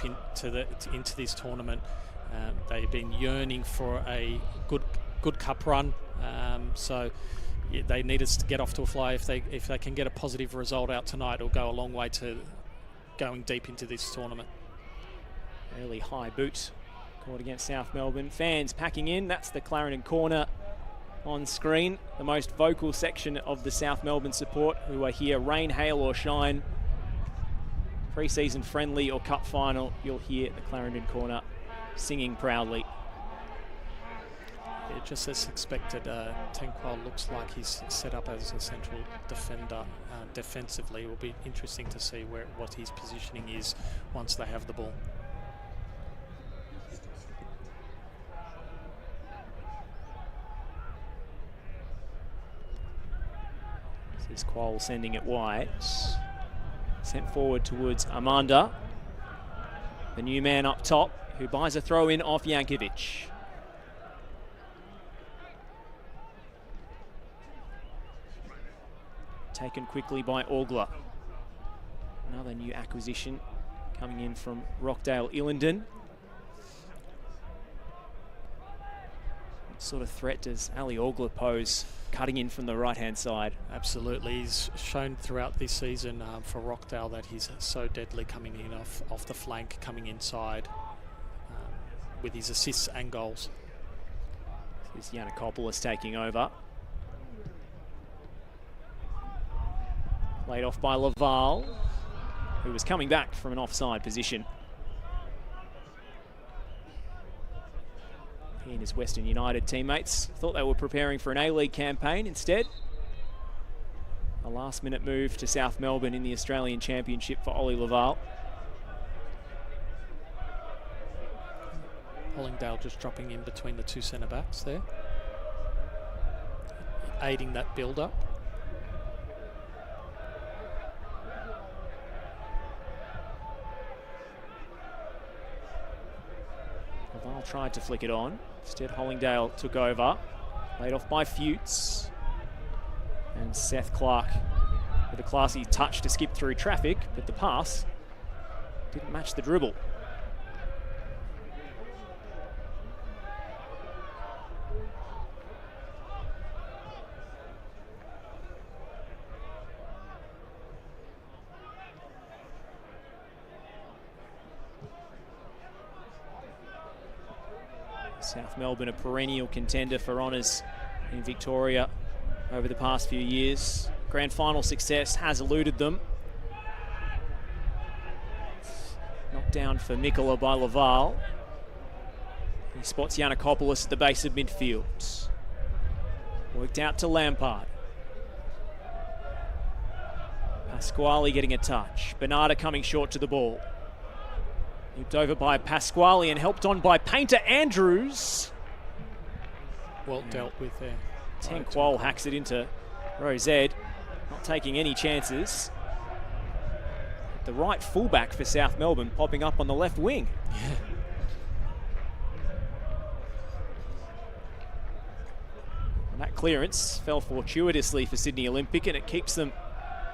into this tournament. They've been yearning for a good cup run, so yeah, they need us to get off to a fly. If they can get a positive result out tonight, it'll go a long way to going deep into this tournament. Early high boot caught against South Melbourne. Fans packing in. That's the Clarendon corner on screen. The most vocal section of the South Melbourne support who are here, rain, hail or shine. Pre-season friendly or cup final, you'll hear the Clarendon corner singing proudly. Yeah, just as expected, Tenqual looks like he's set up as a central defender defensively. It will be interesting to see what his positioning is once they have the ball. This is Quoll sending it wide. Sent forward towards Amanda. The new man up top who buys a throw in off Jankovic. Taken quickly by Orgler. Another new acquisition coming in from Rockdale Illingdon. What sort of threat does Ali Orgler pose cutting in from the right-hand side? Absolutely. He's shown throughout this season for Rockdale that he's so deadly coming in off the flank, coming inside with his assists and goals. This is Yiannakopoulos taking over. Laid off by Laval, who was coming back from an offside position. He and his Western United teammates thought they were preparing for an A-League campaign. Instead, a last-minute move to South Melbourne in the Australian Championship for Ollie Laval. Hollingdale just dropping in between the two centre-backs there, aiding that build-up. Laval tried to flick it on. Instead, Hollingdale took over. Laid off by Futes. And Seth Clark with a classy touch to skip through traffic, but the pass didn't match the dribble. South Melbourne, a perennial contender for honours in Victoria over the past few years. Grand final success has eluded them. Knocked down for Nicola by Laval. He spots Yiannakopoulos at the base of midfield. Worked out to Lampard. Pasquale getting a touch. Bernarda coming short to the ball. Looped over by Pasquale and helped on by Painter Andrews. Well dealt with there. Tenqual hacks it into Rosed, not taking any chances. The right fullback for South Melbourne popping up on the left wing. Yeah. And that clearance fell fortuitously for Sydney Olympic, and it keeps them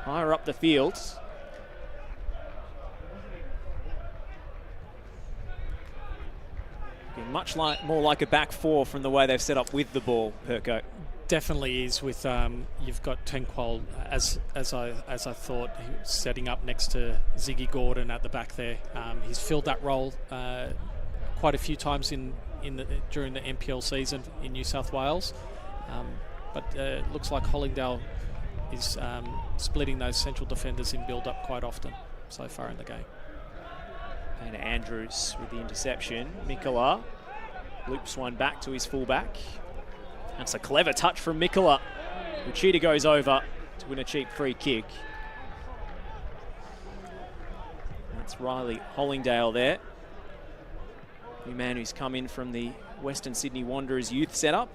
higher up the field. Much more like a back four from the way they've set up with the ball, Perko. Definitely is. With you've got Tenqual as I thought, he was setting up next to Ziggy Gordon at the back there. He's filled that role quite a few times during the NPL season in New South Wales, but it looks like Hollingdale is splitting those central defenders in build-up quite often so far in the game. And Andrews with the interception. Mikola loops one back to his fullback. That's a clever touch from Mikola. Uchida goes over to win a cheap free kick. That's Riley Hollingdale there. New man who's come in from the Western Sydney Wanderers youth setup.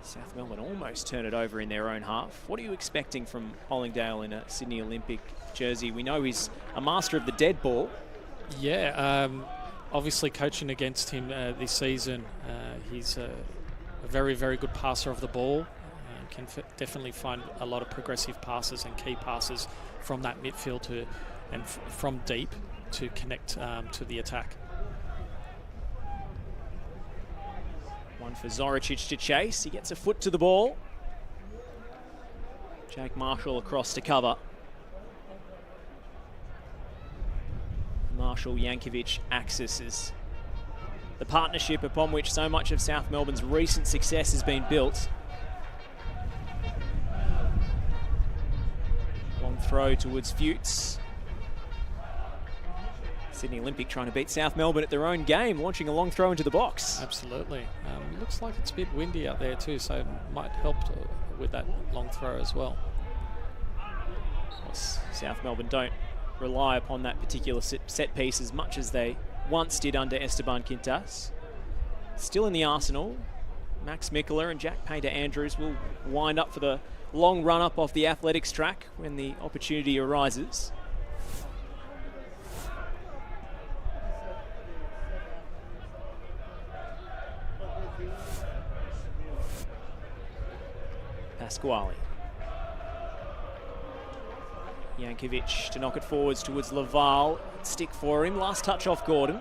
South Melbourne almost turn it over in their own half. What are you expecting from Hollingdale in a Sydney Olympic jersey? We know he's a master of the dead ball. Yeah, obviously coaching against him this season. He's a very, very good passer of the ball. can definitely find a lot of progressive passes and key passes from that midfield from deep to connect to the attack. One for Zoricic to chase. He gets a foot to the ball. Jake Marshall across to cover. Marshall-Yankovic axis is the partnership upon which so much of South Melbourne's recent success has been built. Long throw towards Fuchs. Sydney Olympic trying to beat South Melbourne at their own game, launching a long throw into the box. Absolutely. Looks like it's a bit windy out there too, so it might help with that long throw as well. Of course, South Melbourne don't rely upon that particular set piece as much as they once did under Esteban Quintas. Still in the arsenal, Max Mikula and Jack Painter-Andrews will wind up for the long run-up off the athletics track when the opportunity arises. Pasquale. Yankovic to knock it forwards towards Laval. Stick for him. Last touch off Gordon.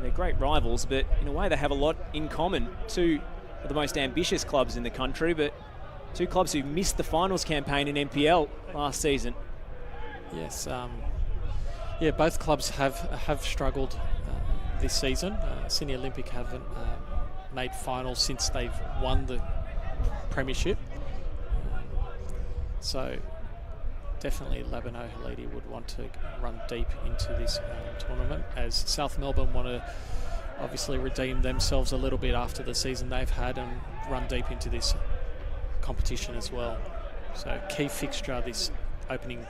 They're great rivals, but in a way they have a lot in common. Two of the most ambitious clubs in the country, but two clubs who missed the finals campaign in NPL last season. Yes, yeah, both clubs have struggled this season. Sydney Olympic haven't made finals since they've won the premiership. So definitely Labano Halidi would want to run deep into this tournament, as South Melbourne want to obviously redeem themselves a little bit after the season they've had and run deep into this competition as well. So key fixture this opening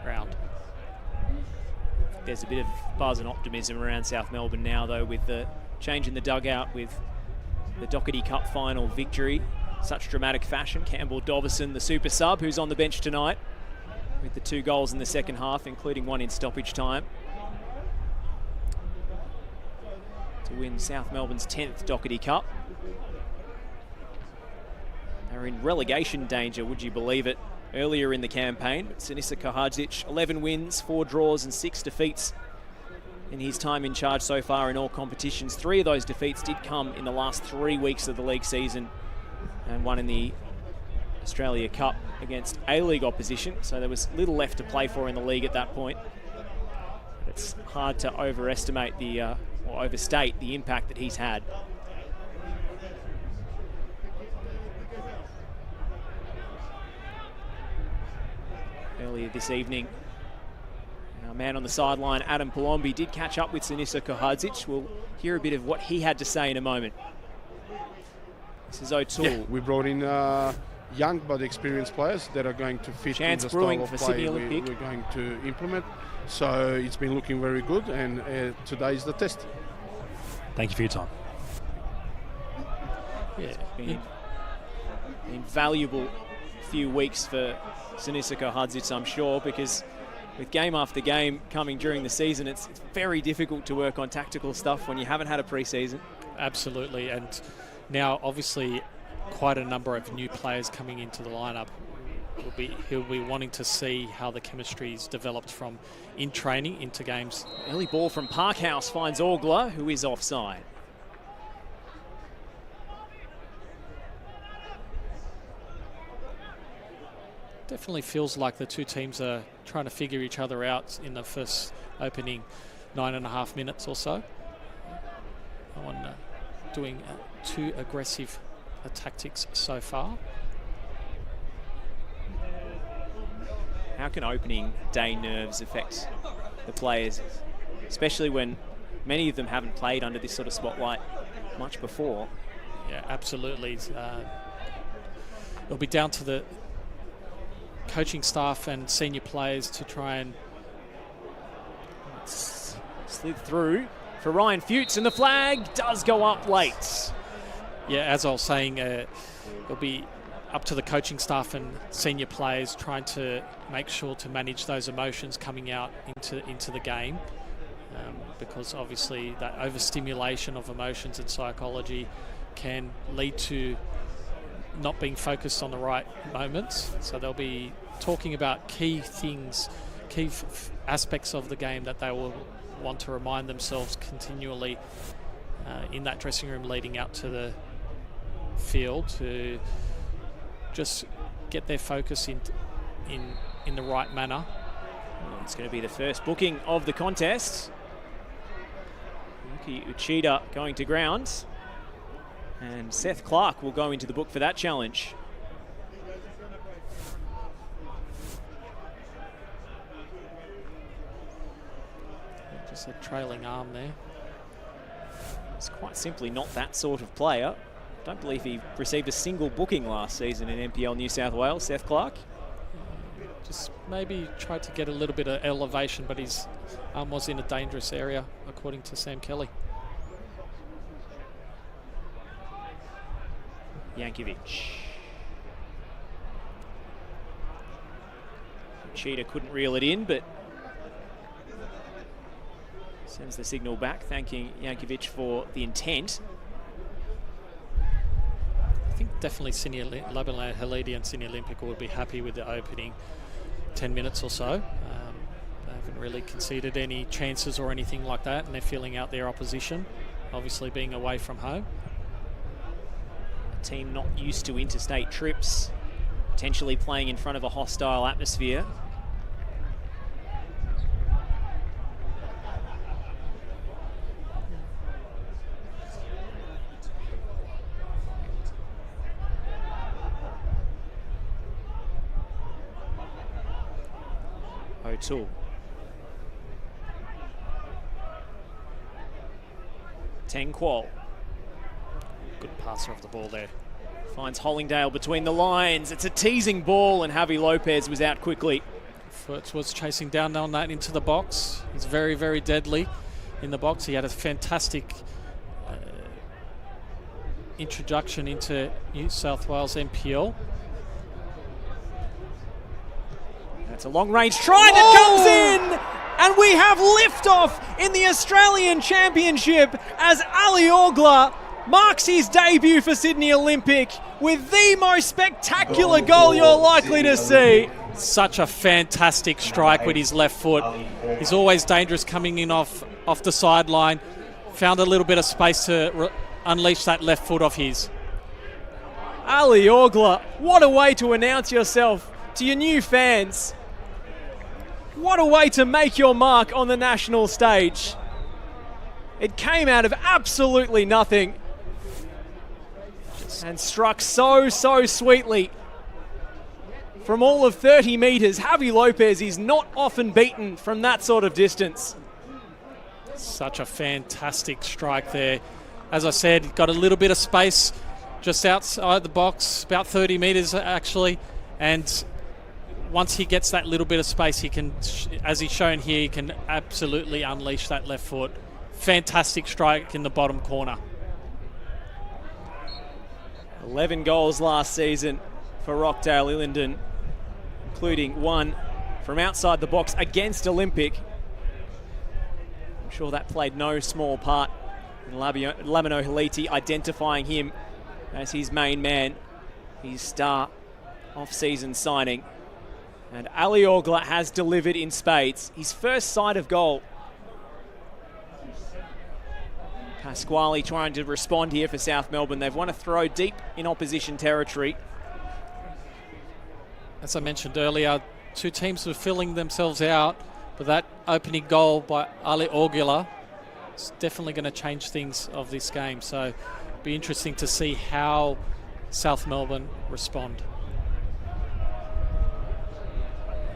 round. There's a bit of buzz and optimism around South Melbourne now, though, with the change in the dugout with the Doherty Cup final victory. Such dramatic fashion. Campbell Dovison, the super sub, who's on the bench tonight with the 2 goals in the second half, including one in stoppage time, to win South Melbourne's 10th Doherty Cup. They're in relegation danger, would you believe it, earlier in the campaign. But Sinisa Kahadzic, 11 wins, 4 draws and 6 defeats in his time in charge so far in all competitions. 3 of those defeats did come in the last 3 weeks of the league season, and one in the Australia Cup against A-League opposition. So there was little left to play for in the league at that point. But it's hard to overestimate or overstate the impact that he's had. Earlier this evening, our man on the sideline, Adam Palombi, did catch up with Sinisa Kahadzic. We'll hear a bit of what he had to say in a moment. This is O'Toole. Yeah, we brought in young but experienced players that are going to fit in the style of play we're going to implement. So it's been looking very good, and today is the test. Thank you for your time. Yeah, it's been invaluable few weeks for Sinisa Kahadzic, I'm sure, because with game after game coming during the season, it's very difficult to work on tactical stuff when you haven't had a pre-season. Absolutely, and now obviously quite a number of new players coming into the lineup. He'll be wanting to see how the chemistry's developed from in training into games. Early ball from Parkhouse finds Orgler, who is offside. Definitely feels like the two teams are trying to figure each other out in the first opening 9.5 minutes or so. No one doing too aggressive tactics so far. How can opening day nerves affect the players, especially when many of them haven't played under this sort of spotlight much before? Yeah, absolutely. It'll be down to the coaching staff and senior players to try and slid through for Ryan Fuchs, and the flag does go up late. Yeah, as I was saying, it'll be up to the coaching staff and senior players trying to make sure to manage those emotions coming out into the game. because obviously that overstimulation of emotions and psychology can lead to not being focused on the right moments. So they'll be talking about key things, key aspects of the game that they will want to remind themselves continually in that dressing room leading out to the field, to just get their focus in the right manner. It's going to be the first booking of the contest. Yuki Uchida going to ground, and Seth Clark will go into the book for that challenge. Just a trailing arm there. It's quite simply not that sort of player. Don't believe he received a single booking last season in NPL New South Wales, Seth Clark. Just maybe tried to get a little bit of elevation, but his arm was in a dangerous area, according to Sam Kelly. Yankovic. Cheetah couldn't reel it in, but sends the signal back, thanking Yankovic for the intent. I think definitely Lebanon Halidi and Sydney Olympic will be happy with the opening 10 minutes or so. They haven't really conceded any chances or anything like that, and they're feeling out their opposition, obviously being away from home. A team not used to interstate trips, potentially playing in front of a hostile atmosphere. O'Toole. Teng Kuol. Good passer of the ball there. Finds Hollingdale between the lines. It's a teasing ball, and Javi Lopez was out quickly. Furtz was chasing down on that into the box. He's very, very deadly in the box. He had a fantastic introduction into New South Wales NPL. That's a long-range try that comes in, and we have liftoff in the Australian Championship as Ali Orgla marks his debut for Sydney Olympic with the most spectacular goal you're likely to see. Such a fantastic strike with his left foot. He's always dangerous coming in off the sideline. Found a little bit of space to unleash that left foot of his. Ali Orgla, what a way to announce yourself to your new fans. What a way to make your mark on the national stage. It came out of absolutely nothing and struck so sweetly. From all of 30 metres, Javi Lopez is not often beaten from that sort of distance. Such a fantastic strike there. As I said, got a little bit of space just outside the box, about 30 metres actually, and once he gets that little bit of space, he can, as he's shown here, he can absolutely unleash that left foot. Fantastic strike in the bottom corner. 11 goals last season for Rockdale Illingdon, including one from outside the box against Olympic. I'm sure that played no small part in Lamino Haliti identifying him as his main man, his star off-season signing. And Ali Orgla has delivered in spades. His first sight of goal. Pasquale trying to respond here for South Melbourne. They've won a throw deep in opposition territory. As I mentioned earlier, two teams were filling themselves out, but that opening goal by Ali Orgla is definitely going to change things of this game. So it'll be interesting to see how South Melbourne respond.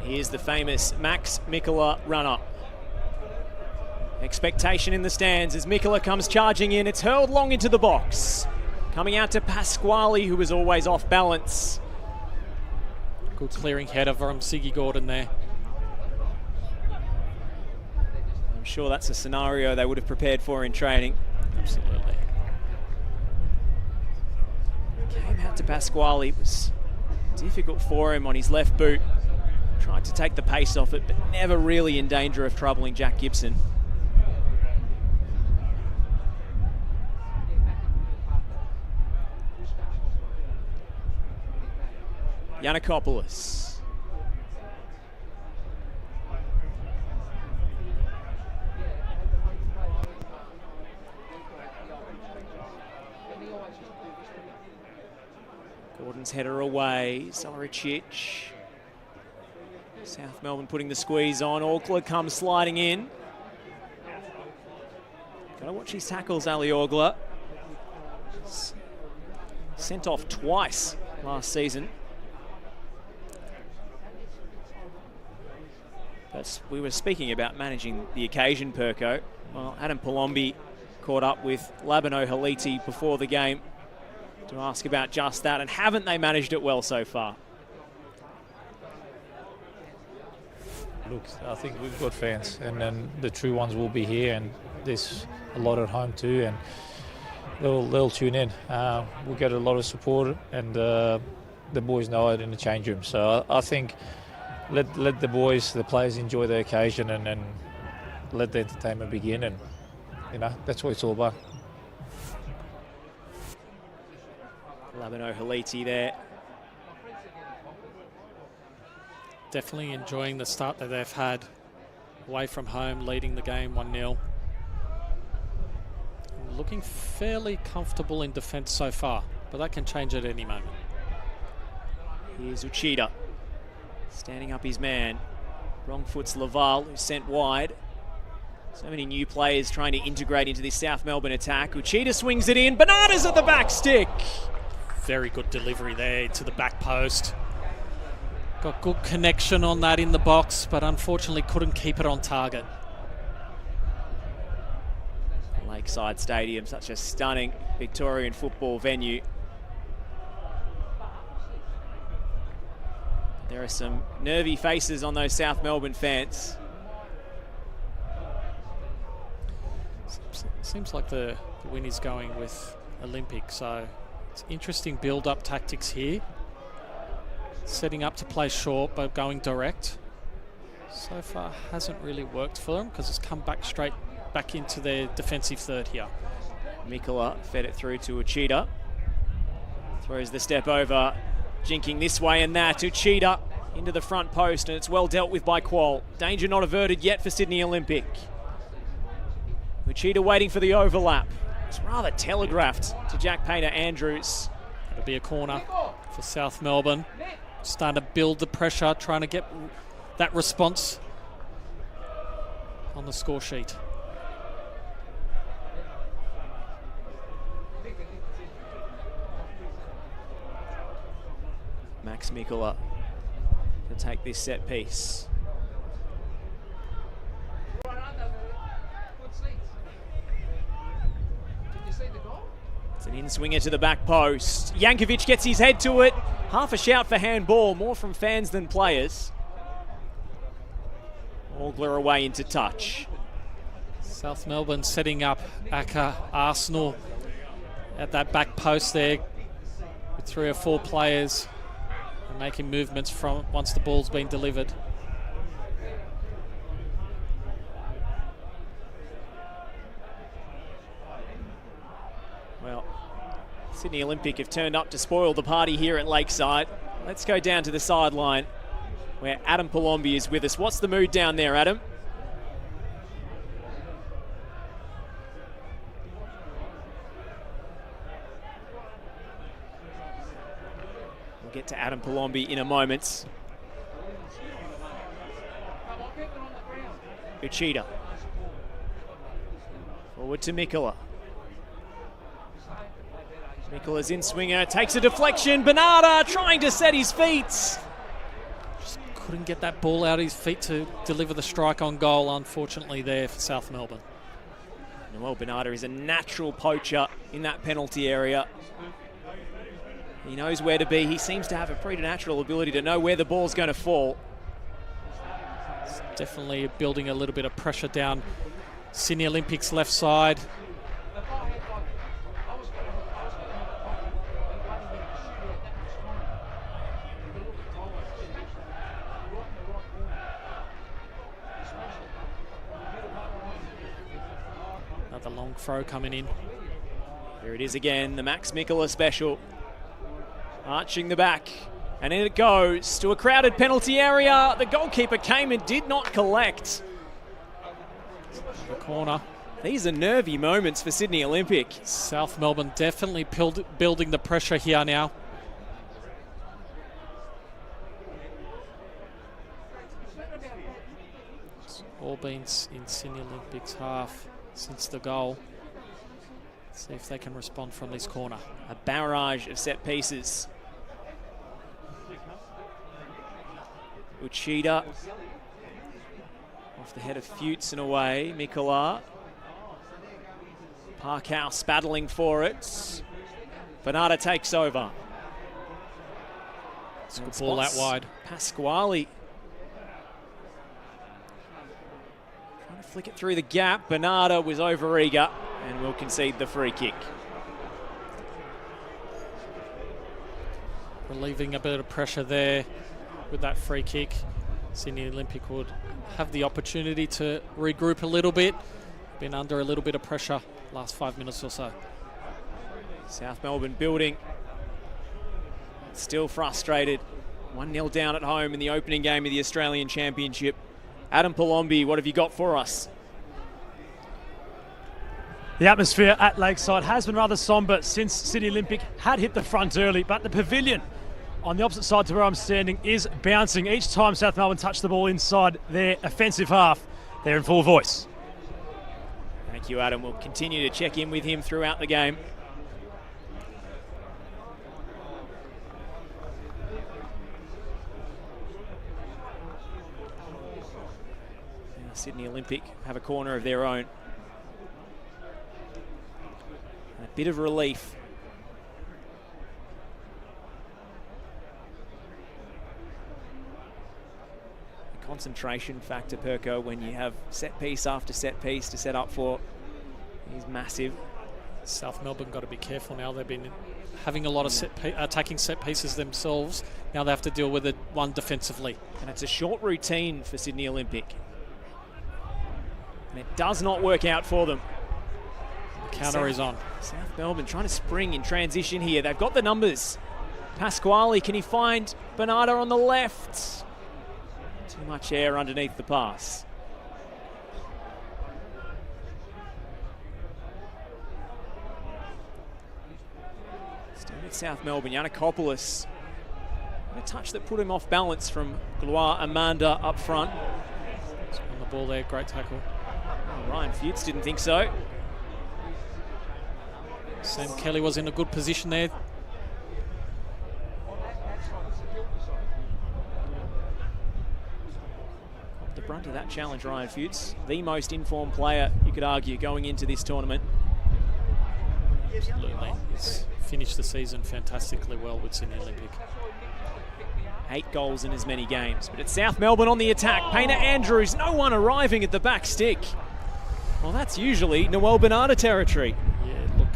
Here's the famous Max Mikkola run-up. Expectation in the stands as Mikkola comes charging in. It's hurled long into the box. Coming out to Pasquale, who was always off balance. Good clearing header from Ziggy Gordon there. I'm sure that's a scenario they would have prepared for in training. Absolutely. Came out to Pasquale. It was difficult for him on his left boot. Tried to take the pace off it, but never really in danger of troubling Jack Gibson. Yanakopoulos. Gordon's header away, Zoricic. South Melbourne putting the squeeze on. Orgler comes sliding in. Gotta watch his tackles, Ali Orgler. Sent off twice last season. But we were speaking about managing the occasion, Perko. Well, Adam Palombi caught up with Labano Haliti before the game to ask about just that, and haven't they managed it well so far? Look, I think we've got fans, and then the true ones will be here, and there's a lot at home too, and they'll tune in. We'll get a lot of support, and the boys know it in the change room. So I think let the boys, the players, enjoy the occasion, and then let the entertainment begin, and that's what it's all about. Labano Haliti there. Definitely enjoying the start that they've had away from home, leading the game 1-0. Looking fairly comfortable in defence so far, but that can change at any moment. Here's Uchida, standing up his man. Wrong foot's Laval, who's sent wide. So many new players trying to integrate into this South Melbourne attack. Uchida swings it in. Bernarda's at the back stick. Very good delivery there to the back post. Got good connection on that in the box, but unfortunately couldn't keep it on target. Lakeside Stadium, such a stunning Victorian football venue. There are some nervy faces on those South Melbourne fans. Seems like the win is going with Olympic, so it's interesting build-up tactics here. Setting up to play short, but going direct. So far hasn't really worked for them because it's come back straight back into their defensive third here. Mikola fed it through to Uchida. Throws the step over, jinking this way and that. Uchida into the front post, and it's well dealt with by Qual. Danger not averted yet for Sydney Olympic. Uchida waiting for the overlap. It's rather telegraphed to Jack Painter-Andrews. It'll be a corner for South Melbourne. Starting to build the pressure, trying to get that response on the score sheet. Max Mikola to take this set piece. It's an in-swinger to the back post. Jankovic gets his head to it. Half a shout for handball, more from fans than players. Orgler away into touch. South Melbourne setting up Aka Arsenal at that back post there with 3 or 4 players and making movements from once the ball's been delivered. Well, Sydney Olympic have turned up to spoil the party here at Lakeside. Let's go down to the sideline where Adam Palombi is with us. What's the mood down there, Adam? We'll get to Adam Palombi in a moment. Uchida. Forward to Mikola. Mikola's in swinger, takes a deflection. Bernarda trying to set his feet. Just couldn't get that ball out of his feet to deliver the strike on goal, unfortunately, there for South Melbourne. Noel Bernarda is a natural poacher in that penalty area. He knows where to be. He seems to have a preternatural ability to know where the ball's going to fall. It's definitely building a little bit of pressure down Sydney Olympics left side. Another long throw coming in. Here it is again, the Max Mikola special. Arching the back. And in it goes to a crowded penalty area. The goalkeeper came and did not collect. The corner. These are nervy moments for Sydney Olympic. South Melbourne definitely building the pressure here now. It's all been in Sydney Olympics half since the goal. Let's see if they can respond from this corner. A barrage of set pieces. Uchida off the head of Fuchs and away. Mikola. Parkhouse battling for it. Bernardo takes over. It's a good ball out wide. Pasquale trying to flick it through the gap. Bernardo was over-eager and will concede the free kick. Relieving a bit of pressure there with that free kick. Sydney Olympic would have the opportunity to regroup a little bit. Been under a little bit of pressure last 5 minutes or so. South Melbourne building. Still frustrated. 1-0 down at home in the opening game of the Australian Championship. Adam Palombi, what have you got for us? The atmosphere at Lakeside has been rather sombre since Sydney Olympic had hit the front early, but the pavilion on the opposite side to where I'm standing is bouncing each time South Melbourne touch the ball inside their offensive half. They're in full voice. Thank you, Adam. We'll continue to check in with him throughout the game. Now Sydney Olympic have a corner of their own. And a bit of relief. The concentration factor, Perko, when you have set piece after set piece to set up for, is massive. South Melbourne got to be careful now. They've been having a lot of attacking set pieces themselves. Now they have to deal with it one defensively. And it's a short routine for Sydney Olympic. And it does not work out for them. The counter is on. South Melbourne trying to spring in transition here. They've got the numbers. Pasquale, can he find Bernardo on the left? Too much air underneath the pass. Still with South Melbourne, Yanakopoulos. A touch that put him off balance from Gloire Amanda up front. On the ball there, great tackle. Oh, Ryan Fuchs didn't think so. Sam Kelly was in a good position there. The brunt of that challenge, Ryan Fuchs. The most informed player, you could argue, going into this tournament. Absolutely. He's finished the season fantastically well with Sydney Olympic. 8 goals in as many games. But it's South Melbourne on the attack. Painter Andrews, no one arriving at the back stick. Well, that's usually Noel Bernardo territory. Yeah, look,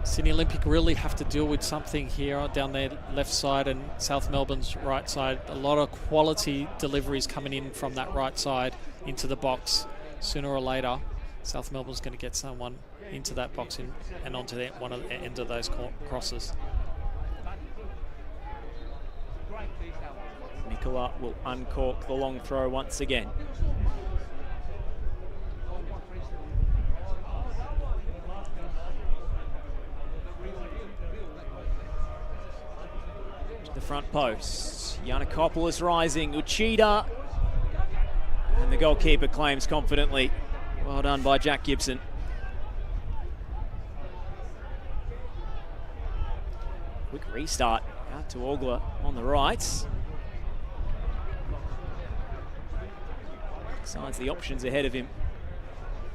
Sydney Olympic really have to deal with something here down their left side and South Melbourne's right side. A lot of quality deliveries coming in from that right side into the box. Sooner or later, South Melbourne's going to get someone into that box and onto one of the end of those crosses. Mikola will uncork the long throw once again. To the front post. Yanakopoulos rising. Uchida. And the goalkeeper claims confidently. Well done by Jack Gibson. Quick restart out to Ogler on the right. Decides the options ahead of him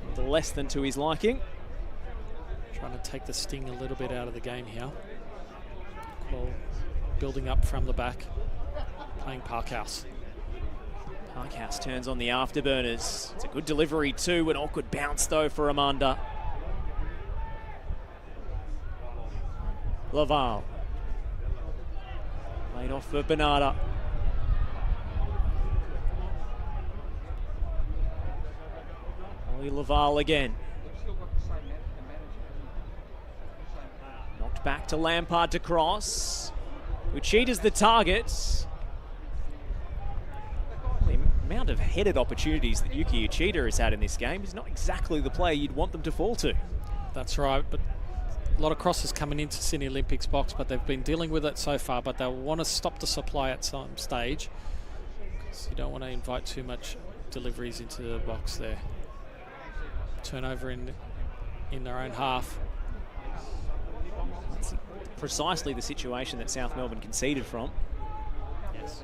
with less than to his liking. Trying to take the sting a little bit out of the game here. Well, building up from the back, playing Parkhouse. Parkhouse turns on the afterburners. It's a good delivery too, an awkward bounce though for Amanda. Laval. Laid off for Bernardo. Laval again. Knocked back to Lampard to cross. Uchita's the target. The amount of headed opportunities that Yuki Uchita has had in this game is not exactly the player you'd want them to fall to. That's right, but a lot of crosses coming into Sydney Olympics box, but they've been dealing with it so far, but they'll want to stop the supply at some stage because you don't want to invite too much deliveries into the box there. Turnover in their own half. That's precisely the situation that South Melbourne conceded from. Yes.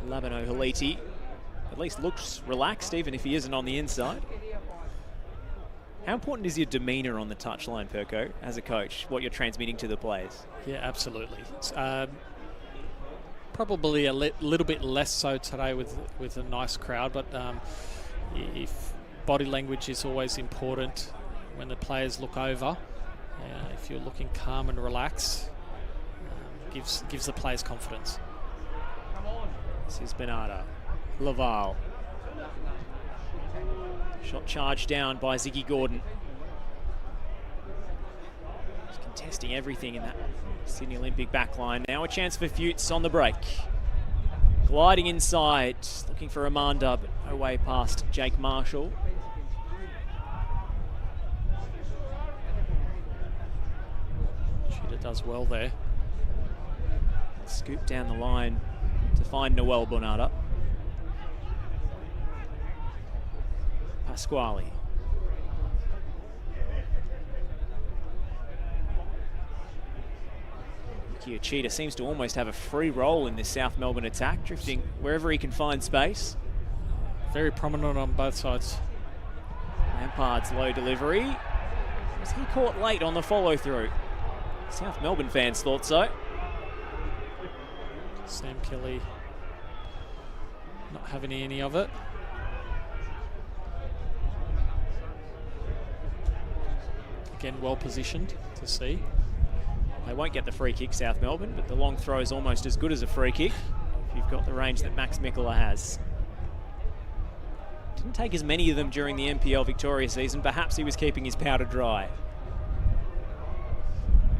Labano Haliti at least looks relaxed, even if he isn't on the inside. How important is your demeanour on the touchline, Perko, as a coach, what you're transmitting to the players? Yeah, absolutely. Probably a little bit less so today with a nice crowd, but if body language is always important when the players look over. If you're looking calm and relaxed, gives the players confidence. This is Bernardo. Laval. Shot charged down by Ziggy Gordon. He's contesting everything in that Sydney Olympic backline. Now a chance for Fuchs on the break. Gliding inside, looking for Amanda, but no way past Jake Marshall. Cheetah does well there. Scoop down the line to find Noel Bonata. Pasquale. Uchita seems to almost have a free role in this South Melbourne attack, drifting wherever he can find space. Very prominent on both sides. Lampard's low delivery. Was he caught late on the follow-through? South Melbourne fans thought so. Sam Kelly not having any of it. Again, well positioned to see. They won't get the free kick, South Melbourne, but the long throw is almost as good as a free kick if you've got the range that Max Mikkola has. Didn't take as many of them during the NPL Victoria season. Perhaps he was keeping his powder dry.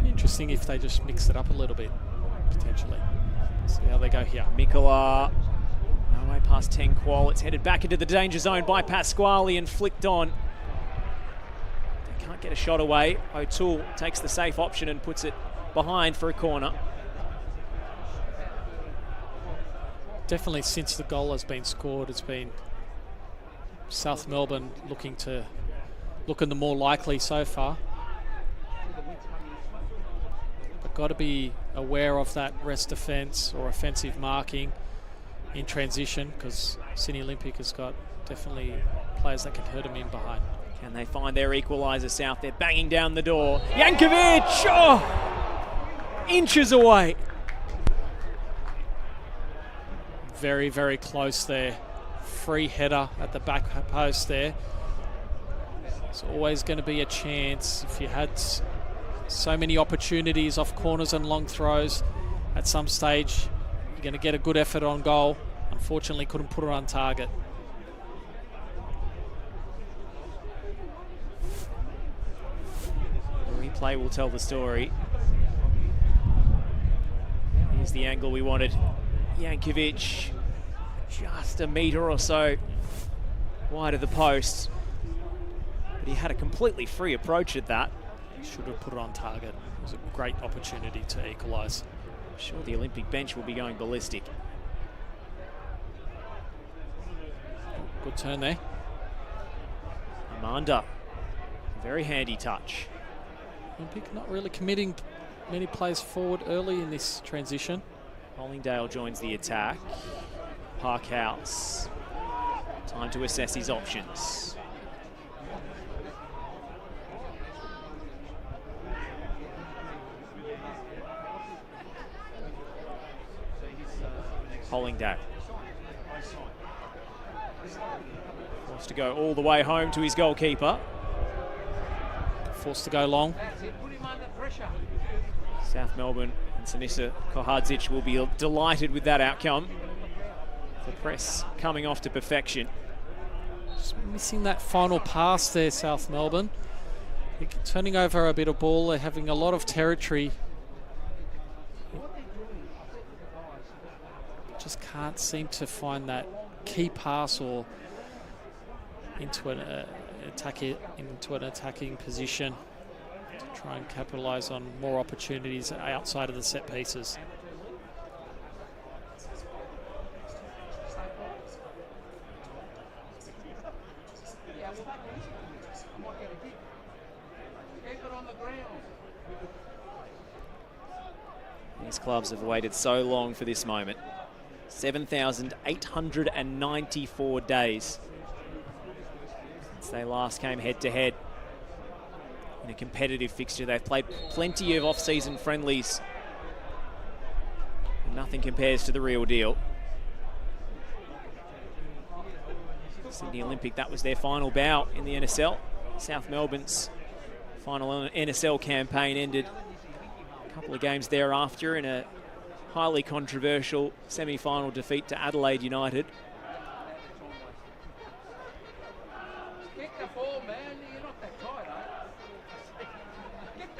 Be interesting if they just mix it up a little bit, potentially. See how they go here. Mikkola, no way past Tenqual. It's headed back into the danger zone by Pasquale and flicked on. They can't get a shot away. O'Toole takes the safe option and puts it behind for a corner. Definitely since the goal has been scored, it's been South Melbourne looking the more likely so far. But got to be aware of that rest defence or offensive marking in transition, because Sydney Olympic has got definitely players that can hurt them in behind. Can they find their equaliser, South? They're banging down the door. Jankovic! Oh! Inches away. Very, very close there. Free header at the back post there. It's always going to be a chance. If you had so many opportunities off corners and long throws, at some stage you're going to get a good effort on goal. Unfortunately, couldn't put it on target. The replay will tell the story. Here's the angle we wanted. Jankovic just a metre or so wide of the post, but he had a completely free approach at that. Should have put it on target. It was a great opportunity to equalise. I'm sure the Olympic bench will be going ballistic. Good turn there. Amanda, very handy touch. Olympic not really committing many players forward early in this transition. Hollingdale joins the attack. Parkhouse, time to assess his options. Hollingdale. Forced to go all the way home to his goalkeeper. Forced to go long. South Melbourne and Sinisa Kohadzic will be delighted with that outcome. The press coming off to perfection. Just missing that final pass there, South Melbourne. turning over a bit of ball. They're having a lot of territory. Just can't seem to find that key pass or into an attacking position to try and capitalise on more opportunities outside of the set pieces. These clubs have waited so long for this moment. 7,894 days since they last came head-to-head in a competitive fixture. They've played plenty of off-season friendlies. Nothing compares to the real deal. Sydney Olympic, that was their final bout in the NSL. South Melbourne's final NSL campaign ended a couple of games thereafter in a highly controversial semi-final defeat to Adelaide United.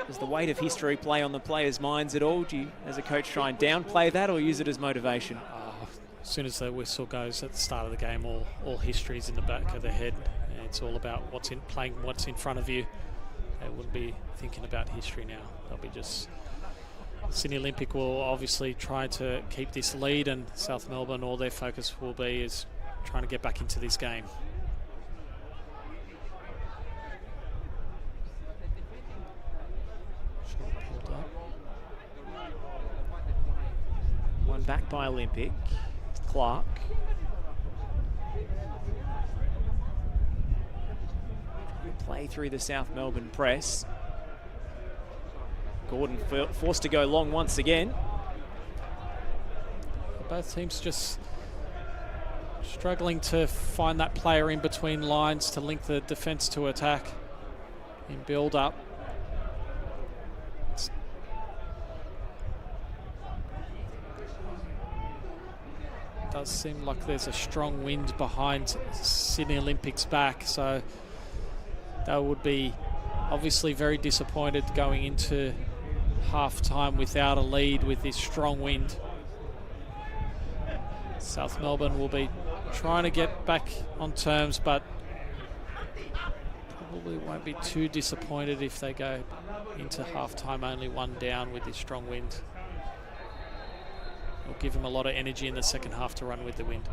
Does the weight of history play on the players' minds at all? Do you, as a coach, try and downplay that or use it as motivation? As soon as the whistle goes at the start of the game, all history is in the back of their head. It's all about what's in front of you. They wouldn't be thinking about history now. They'll be just... Sydney Olympic will obviously try to keep this lead, and South Melbourne, all their focus will be is trying to get back into this game. One back by Olympic. Clark. Play through the South Melbourne press. Gordon forced to go long once again. Both teams just struggling to find that player in between lines to link the defence to attack in build-up. It does seem like there's a strong wind behind Sydney Olympic's back, so they would be obviously very disappointed going into half-time without a lead with this strong wind. South Melbourne will be trying to get back on terms, but probably won't be too disappointed if they go into half-time only one down with this strong wind. It'll give them a lot of energy in the second half to run with the wind.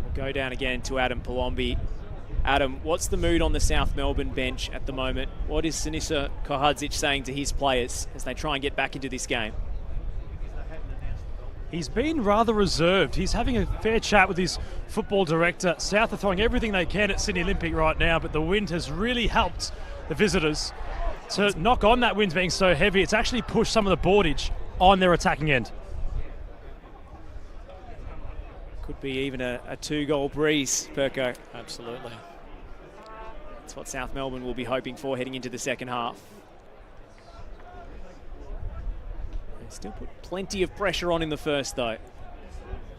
We'll go down again to Adam Palombi. Adam, what's the mood on the South Melbourne bench at the moment? What is Sinisa Kohadzic saying to his players as they try and get back into this game? He's been rather reserved. He's having a fair chat with his football director. South are throwing everything they can at Sydney Olympic right now, but the wind has really helped the visitors to knock on that wind being so heavy. It's actually pushed some of the boardage on their attacking end. Could be even a two-goal breeze, Perko. Absolutely. That's what South Melbourne will be hoping for heading into the second half. They still put plenty of pressure on in the first, though.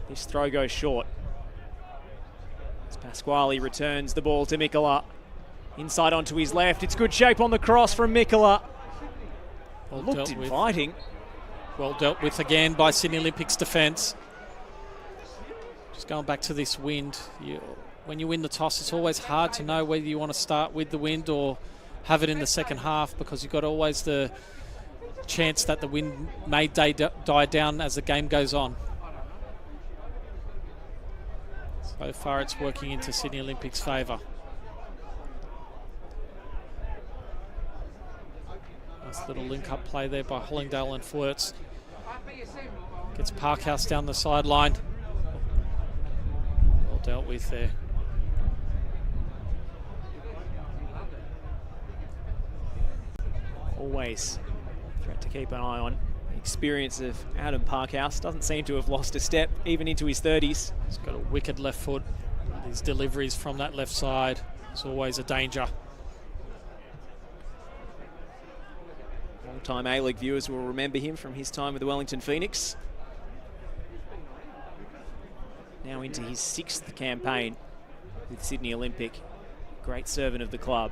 This throw goes short. As Pasquale returns the ball to Mikola. Inside onto his left. It's good shape on the cross from Mikola. Well looked inviting. Well dealt with again by Sydney Olympics defence. Just going back to this wind, when you win the toss, it's always hard to know whether you want to start with the wind or have it in the second half, because you've got always the chance that the wind may die down as the game goes on. So far it's working into Sydney Olympics' favour. Nice little link-up play there by Hollingdale and Fwertz. Gets Parkhouse down the sideline. Well dealt with there. Always a threat to keep an eye on. The experience of Adam Parkhouse doesn't seem to have lost a step, even into his 30s. He's got a wicked left foot. His deliveries from that left side is always a danger. Long-time A-League viewers will remember him from his time with the Wellington Phoenix. Now into his 6th campaign with Sydney Olympic. Great servant of the club.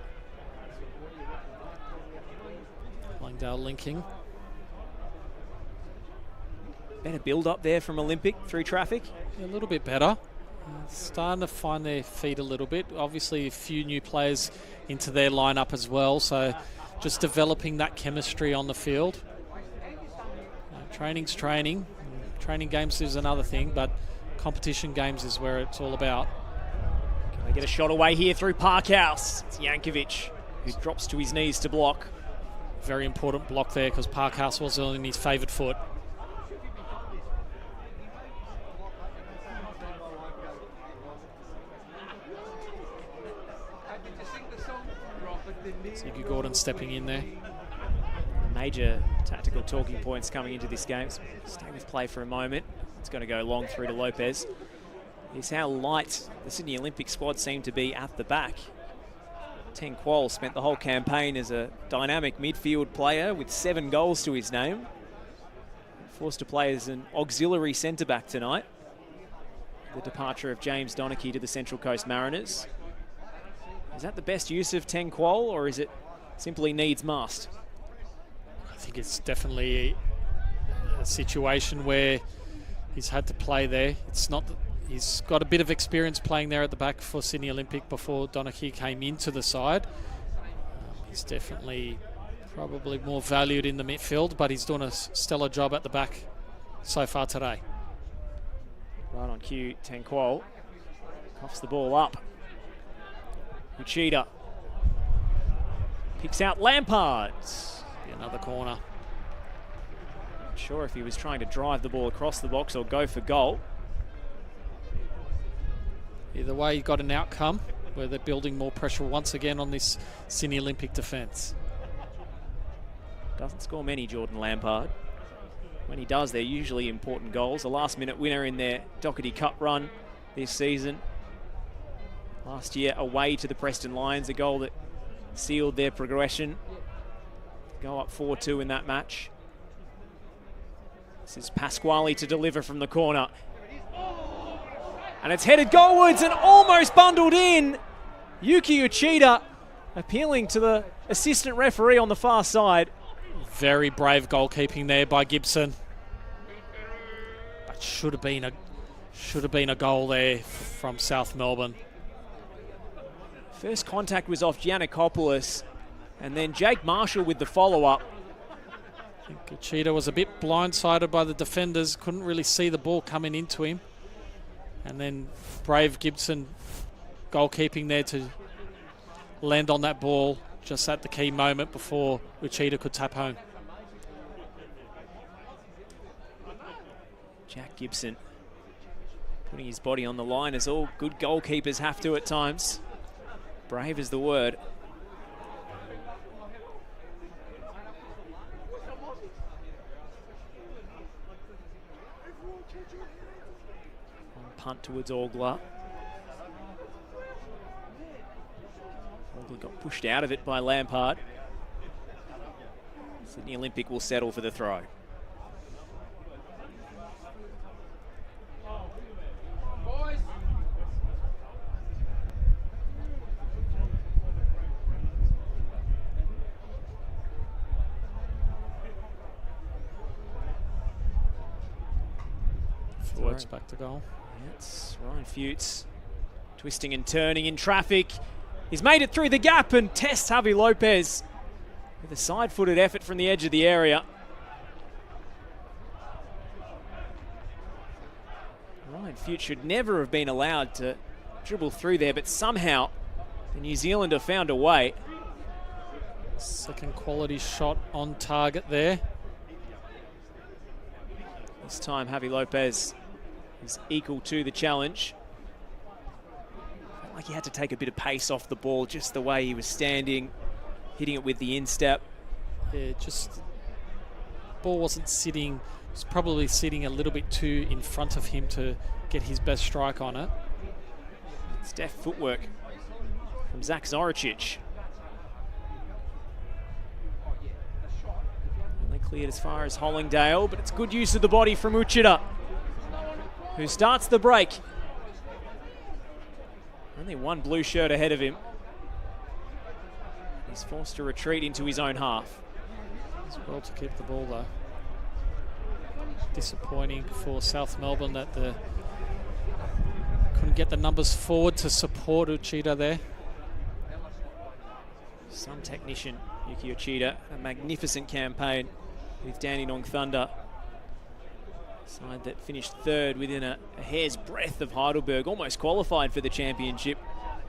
Langdale linking. Better build up there from Olympic through traffic. Yeah, a little bit better. Starting to find their feet a little bit. Obviously a few new players into their lineup as well, so just developing that chemistry on the field. Training's training. Training games is another thing, but competition games is where it's all about. Can they get a shot away here through Parkhouse? It's Yankovic who drops to his knees to block. Very important block there because Parkhouse was on his favoured foot. Ziggy Gordon stepping in there. Major tactical talking points coming into this game. Stay with play for a moment. It's going to go long through to Lopez. Is how light the Sydney Olympic squad seemed to be at the back. Teng Kuol spent the whole campaign as a dynamic midfield player with 7 goals to his name. Forced to play as an auxiliary centre-back tonight. The departure of James Donachie to the Central Coast Mariners. Is that the best use of Teng Kuol, or is it simply needs must? I think it's definitely a situation where he's had to play there. It's not that he's got a bit of experience playing there at the back for Sydney Olympic before Donachie came into the side. He's definitely probably more valued in the midfield, but he's doing a stellar job at the back so far today. Right on cue, Teng Kuol coughs the ball up. Uchida picks out Lampard. Be another corner. Not sure if he was trying to drive the ball across the box or go for goal. Either way, you got an outcome where they're building more pressure once again on this Sydney Olympic defence. Doesn't score many, Jordan Lampard. When he does, they're usually important goals. A last-minute winner in their Doherty Cup run this season. Last year, away to the Preston Lions, a goal that sealed their progression. Go up 4-2 in that match. This is Pasquale to deliver from the corner. And it's headed goalwards and almost bundled in. Yuki Uchida appealing to the assistant referee on the far side. Very brave goalkeeping there by Gibson. But should have been a goal there from South Melbourne. First contact was off Giannakopoulos, and then Jake Marshall with the follow-up. I think Uchida was a bit blindsided by the defenders, couldn't really see the ball coming into him. And then brave Gibson goalkeeping there to land on that ball just at the key moment before Uchida could tap home. Jack Gibson putting his body on the line, as all good goalkeepers have to at times. Brave is the word. Punt towards Orgler. Orgler got pushed out of it by Lampard. Sydney Olympic will settle for the throw. Forwards back to goal. It's Ryan Fuchs twisting and turning in traffic. He's made it through the gap and tests Javi Lopez with a side-footed effort from the edge of the area. Ryan Fuchs should never have been allowed to dribble through there, but somehow the New Zealander found a way. Second quality shot on target there. This time Javi Lopez is equal to the challenge. Felt like he had to take a bit of pace off the ball, just the way he was standing, hitting it with the instep. Yeah, just ball wasn't sitting. It was probably sitting a little bit too in front of him to get his best strike on it. It's deft footwork from Zach Zoricic. Cleared as far as Hollingdale, but it's good use of the body from Uchida, who starts the break. Only one blue shirt ahead of him. He's forced to retreat into his own half. It's well to keep the ball though. Disappointing for South Melbourne that couldn't get the numbers forward to support Uchida there. Some technician, Yuki Uchida, a magnificent campaign with Dandenong Thunder. Side that finished third within a hair's breadth of Heidelberg, almost qualified for the championship,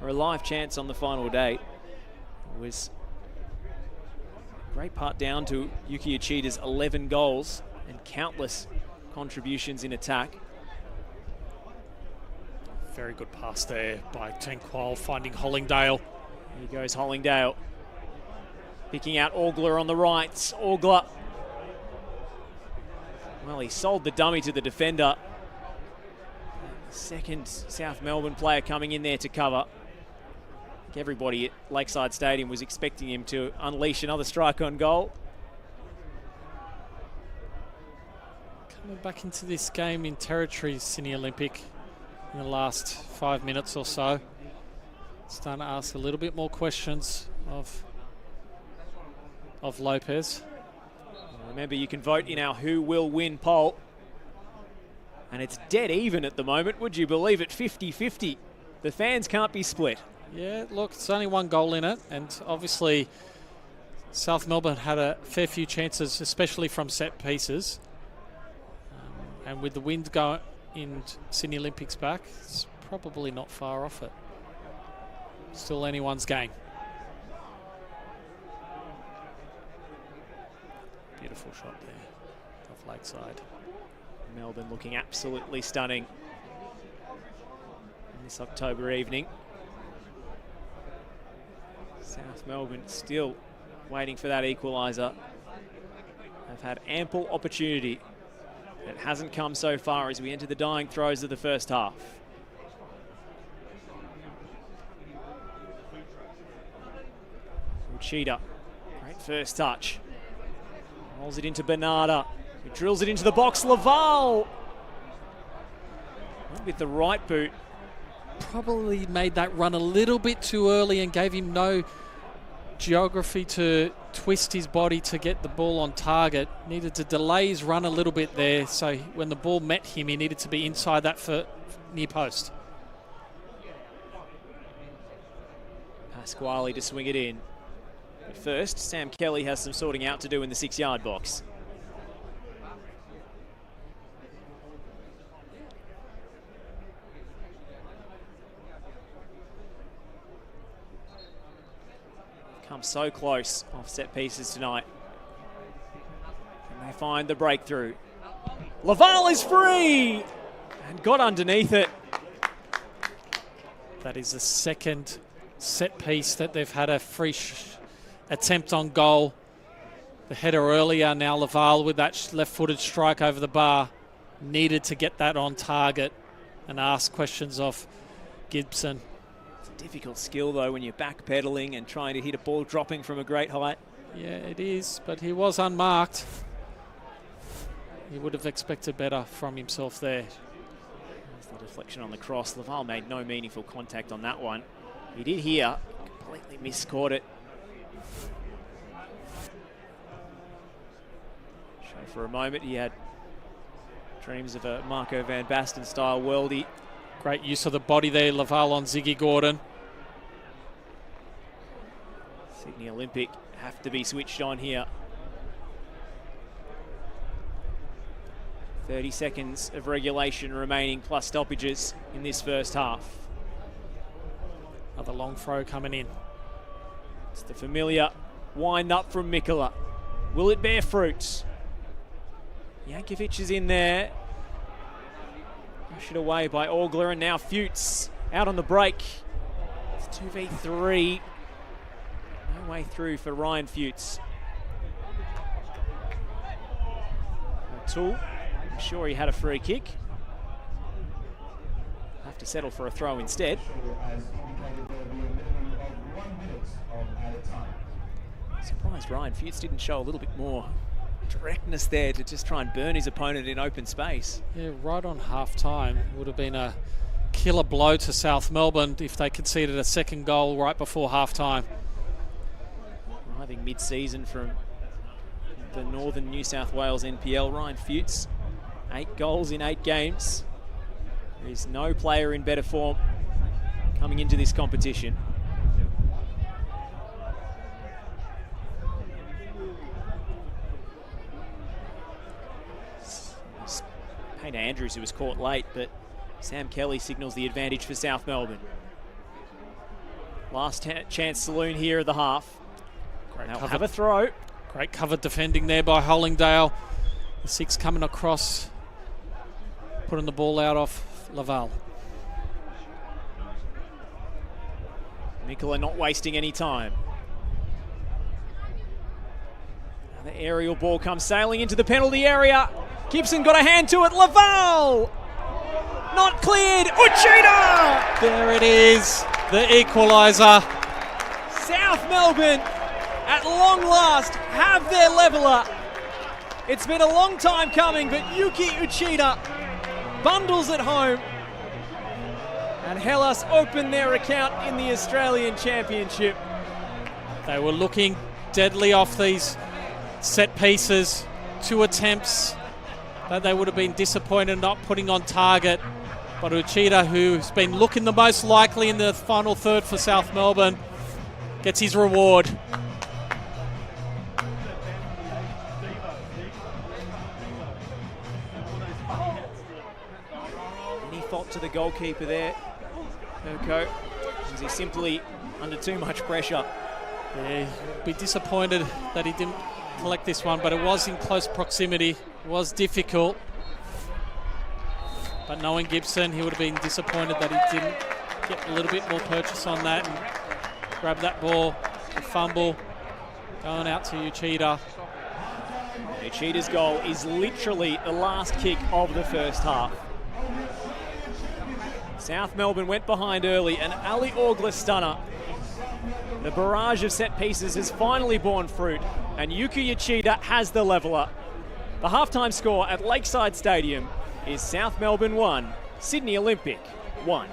or a live chance on the final day. It was a great part down to Yuki Uchida's 11 goals and countless contributions in attack. Very good pass there by Tenqual, finding Hollingdale. Here goes Hollingdale. Picking out Orgler on the right. Orgler. Well, he sold the dummy to the defender. Second South Melbourne player coming in there to cover. I think everybody at Lakeside Stadium was expecting him to unleash another strike on goal. Coming back into this game in territory, Sydney Olympic, in the last 5 minutes or so. Starting to ask a little bit more questions of Lopez. Remember, you can vote in our Who Will Win poll. And it's dead even at the moment. Would you believe it? 50-50. The fans can't be split. Yeah, look, it's only one goal in it. And obviously, South Melbourne had a fair few chances, especially from set pieces. And with the wind going in Sydney Olympics back, it's probably not far off it. Still anyone's game. Beautiful shot there off Lakeside. Melbourne looking absolutely stunning on this October evening. South Melbourne still waiting for that equaliser. They've had ample opportunity. It hasn't come so far as we enter the dying throes of the first half. Uchida, great first touch. Rolls it into Bernarda, who drills it into the box. Laval with the right boot. Probably made that run a little bit too early and gave him no geography to twist his body to get the ball on target. Needed to delay his run a little bit there, so when the ball met him, he needed to be inside that for near post. Pasquale to swing it in. But first, Sam Kelly has some sorting out to do in the 6-yard box. Come so close off set pieces tonight. And they find the breakthrough. Laval is free and got underneath it. That is the second set piece that they've had a free attempt on goal. The header earlier, now Laval with that left-footed strike over the bar. Needed to get that on target and ask questions of Gibson. It's a difficult skill though when you're backpedaling and trying to hit a ball dropping from a great height. Yeah, it is, but he was unmarked. He would have expected better from himself there. That's the deflection on the cross. Laval made no meaningful contact on that one. He did here, completely miscaught it. For a moment, he had dreams of a Marco van Basten style worldie. Great use of the body there, Laval on Ziggy Gordon. Sydney Olympic have to be switched on here. 30 seconds of regulation remaining plus stoppages in this first half. Another long throw coming in. It's the familiar wind up from Mikkola. Will it bear fruit? Jankovic is in there. Push it away by Orgler, and now Fuchs out on the break. It's 2v3. No way through for Ryan Fuchs. O'Toole, I'm sure he had a free kick. Have to settle for a throw instead. Surprised Ryan Fuchs didn't show a little bit more directness there to just try and burn his opponent in open space. Yeah, right on half-time. Would have been a killer blow to South Melbourne if they conceded a second goal right before half-time. Arriving mid-season from the Northern New South Wales NPL, Ryan Fuchs. 8 goals in 8 games. There is no player in better form coming into this competition. Payne Andrews, who was caught late, but Sam Kelly signals the advantage for South Melbourne. Last chance saloon here of the half. They'll have a throw. Great cover defending there by Hollingdale. The 6 coming across, putting the ball out off Laval. Mikola not wasting any time. The aerial ball comes sailing into the penalty area. Gibson got a hand to it. Laval! Not cleared. Uchida! There it is, the equaliser. South Melbourne, at long last, have their leveller. It's been a long time coming, but Yuki Uchida bundles it home. And Hellas open their account in the Australian Championship. They were looking deadly off these set pieces. 2 attempts that they would have been disappointed not putting on target. But Uchida, who's been looking the most likely in the final third for South Melbourne, gets his reward. Any fault to the goalkeeper there, Perko? Was he simply under too much pressure? Yeah, he'll be disappointed that he didn't collect this one, but it was in close proximity. It was difficult. But knowing Gibson, he would have been disappointed that he didn't get a little bit more purchase on that and grab that ball. The fumble going out to Uchida. Uchida's goal is literally the last kick of the first half. South Melbourne went behind early, and Ali Orgler stunner. The barrage of set pieces has finally borne fruit, and Yuki Uchida has the leveller. The halftime score at Lakeside Stadium is South Melbourne 1, Sydney Olympic 1.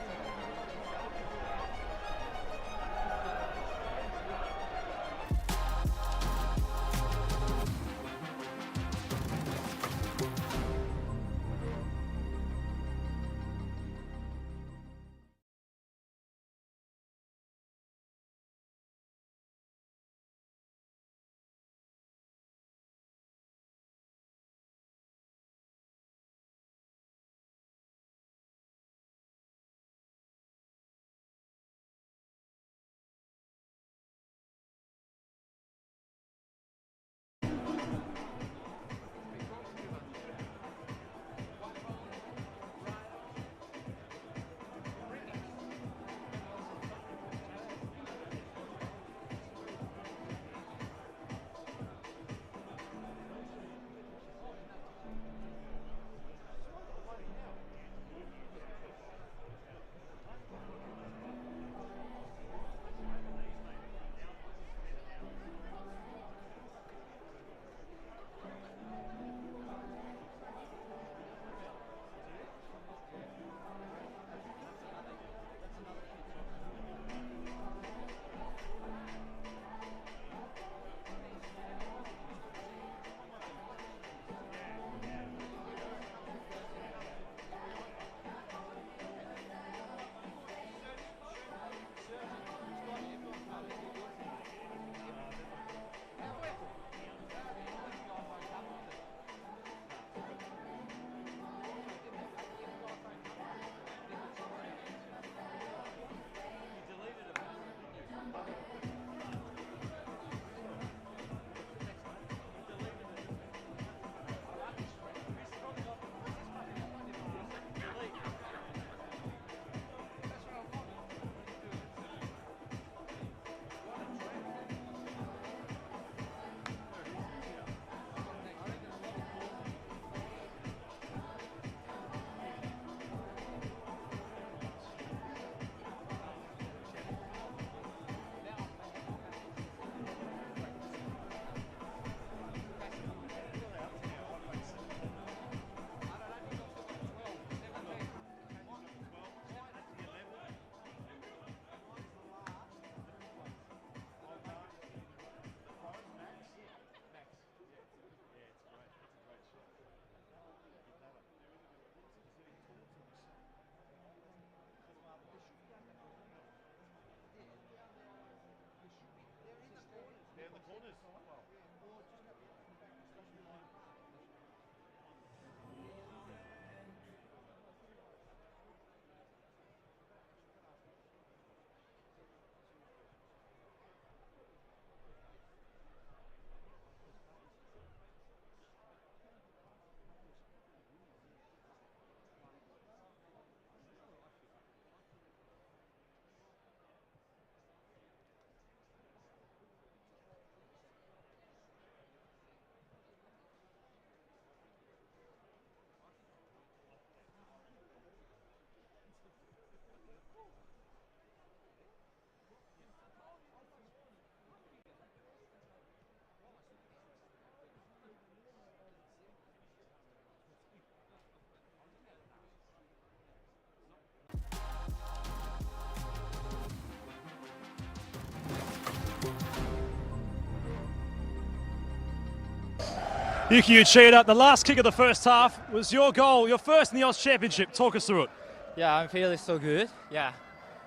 Yuki Uchida, the last kick of the first half was your goal, your first in the Oz Championship. Talk us through it. Yeah, I'm feeling so good. Yeah,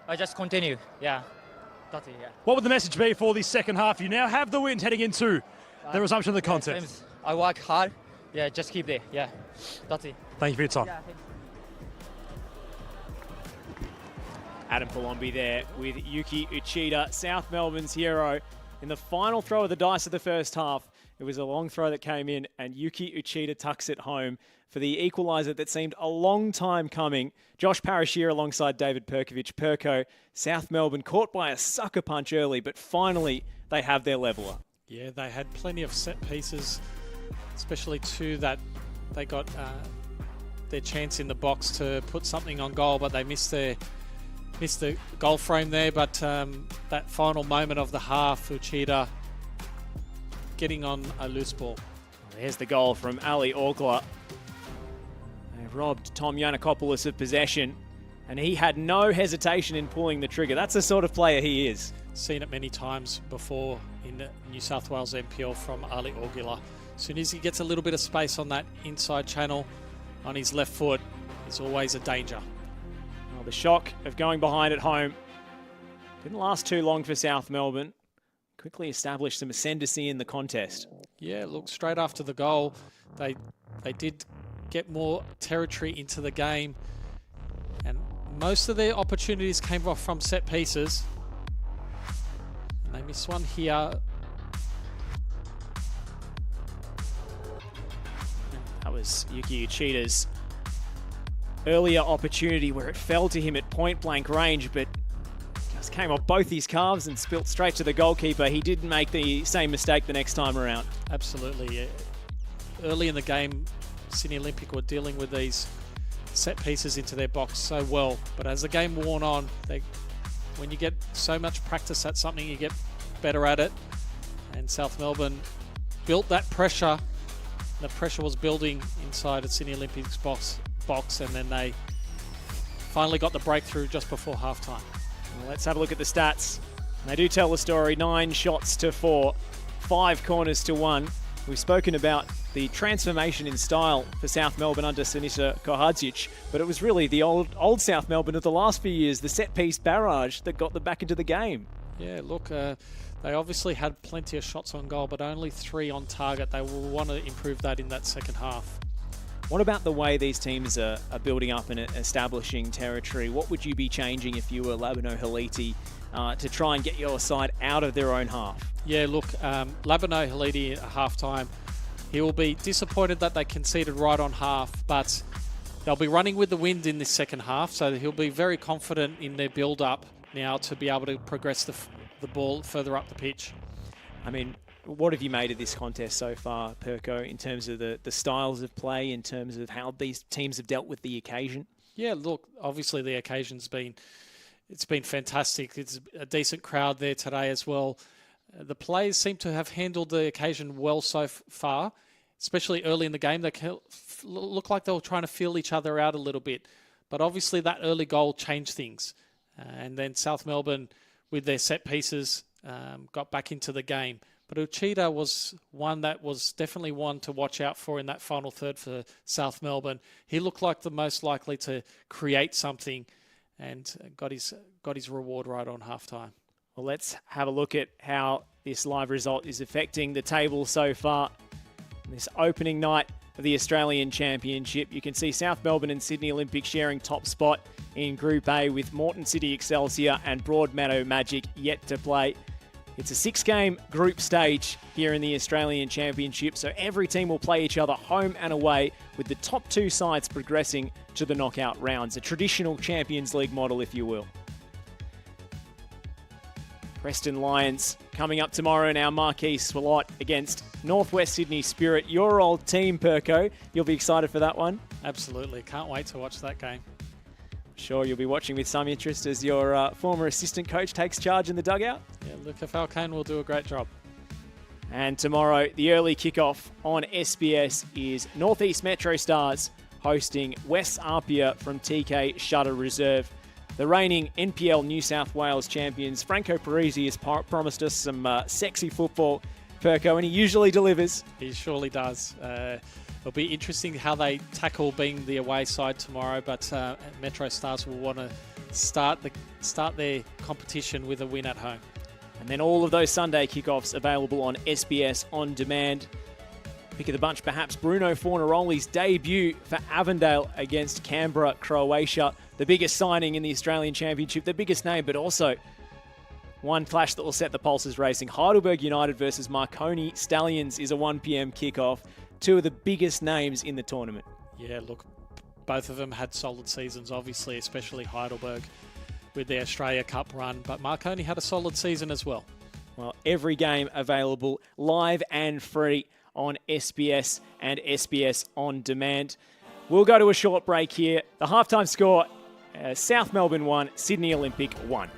I just continue. Yeah, that's it. Yeah. What would the message be for the second half? You now have the win heading into the resumption of the contest. I work hard. Yeah, just keep there. Yeah, that's it. Thank you for your time. Yeah, Adam Palombi there with Yuki Uchida, South Melbourne's hero. In the final throw of the dice of the first half, it was a long throw that came in, and Yuki Uchida tucks it home for the equaliser that seemed a long time coming. Josh Parrish here alongside David Perkovic. Perko, South Melbourne caught by a sucker punch early, but finally they have their leveller. Yeah, they had plenty of set pieces, especially two that they got their chance in the box to put something on goal, but they missed the goal frame there. But that final moment of the half, Uchida getting on a loose ball. There's the goal from Ali Orgler. They robbed Tom Yiannakopoulos of possession, and he had no hesitation in pulling the trigger. That's the sort of player he is. Seen it many times before in the New South Wales NPL from Ali Orgler. As soon as he gets a little bit of space on that inside channel on his left foot, it's always a danger. Well, the shock of going behind at home didn't last too long for South Melbourne. Quickly established some ascendancy in the contest. Yeah, look, straight after the goal, they did get more territory into the game, and most of their opportunities came off from set pieces. And they missed one here. That was Yuki Uchida's earlier opportunity where it fell to him at point blank range, but just came off both his calves and spilt straight to the goalkeeper. He didn't make the same mistake the next time around. Absolutely. Yeah. Early in the game, Sydney Olympic were dealing with these set pieces into their box so well, but as the game wore on, when you get so much practice at something, you get better at it. And South Melbourne built that pressure. The pressure was building inside of Sydney Olympic's box, and then they finally got the breakthrough just before halftime. Well, let's have a look at the stats. And they do tell the story. 9 shots to 4, 5 corners to 1. We've spoken about the transformation in style for South Melbourne under Sinisa Kohadzic, but it was really the old South Melbourne of the last few years, the set-piece barrage that got them back into the game. Yeah, look, they obviously had plenty of shots on goal, but only 3 on target. They will want to improve that in that second half. What about the way these teams are building up and establishing territory? What would you be changing if you were Labano Haliti to try and get your side out of their own half? Yeah, look, Labano Haliti at halftime, he will be disappointed that they conceded right on half, but they'll be running with the wind in this second half, so he'll be very confident in their build-up now to be able to progress the ball further up the pitch. I mean, what have you made of this contest so far, Perko, in terms of the styles of play, in terms of how these teams have dealt with the occasion? Yeah, look, obviously the occasion's been fantastic. It's a decent crowd there today as well. The players seem to have handled the occasion well so far, especially early in the game. They look like they were trying to feel each other out a little bit. But obviously that early goal changed things. And then South Melbourne, with their set pieces, got back into the game. But Uchida was one that was definitely one to watch out for in that final third for South Melbourne. He looked like the most likely to create something and got his reward right on halftime. Well, let's have a look at how this live result is affecting the table so far. This opening night of the Australian Championship, you can see South Melbourne and Sydney Olympic sharing top spot in Group A with Moreton City Excelsior and Broadmeadow Magic yet to play. It's a 6-game group stage here in the Australian Championship, so every team will play each other home and away, with the top 2 sides progressing to the knockout rounds. A traditional Champions League model, if you will. Preston Lions coming up tomorrow in our marquee slot against Northwest Sydney Spirit. Your old team, Perko. You'll be excited for that one? Absolutely. Can't wait to watch that game. Sure, you'll be watching with some interest as your former assistant coach takes charge in the dugout. Yeah, Luca Falcone will do a great job. And tomorrow, the early kickoff on SBS is Northeast Metro Stars hosting West Apia from TK Shutter Reserve. The reigning NPL New South Wales champions, Franco Parisi, has promised us some sexy football Perko, and he usually delivers. He surely does. It'll be interesting how they tackle being the away side tomorrow, but Metro Stars will want to start their competition with a win at home. And then all of those Sunday kickoffs available on SBS On Demand. Pick of the bunch, perhaps Bruno Fornaroli's debut for Avondale against Canberra, Croatia. The biggest signing in the Australian Championship, the biggest name, but also one clash that will set the pulses racing. Heidelberg United versus Marconi Stallions is a 1 p.m. kickoff. Two of the biggest names in the tournament. Yeah, look, both of them had solid seasons, obviously, especially Heidelberg with their Australia Cup run, but Marconi had a solid season as well. Well, every game available live and free on SBS and SBS On Demand. We'll go to a short break here. The halftime score, South Melbourne 1, Sydney Olympic 1.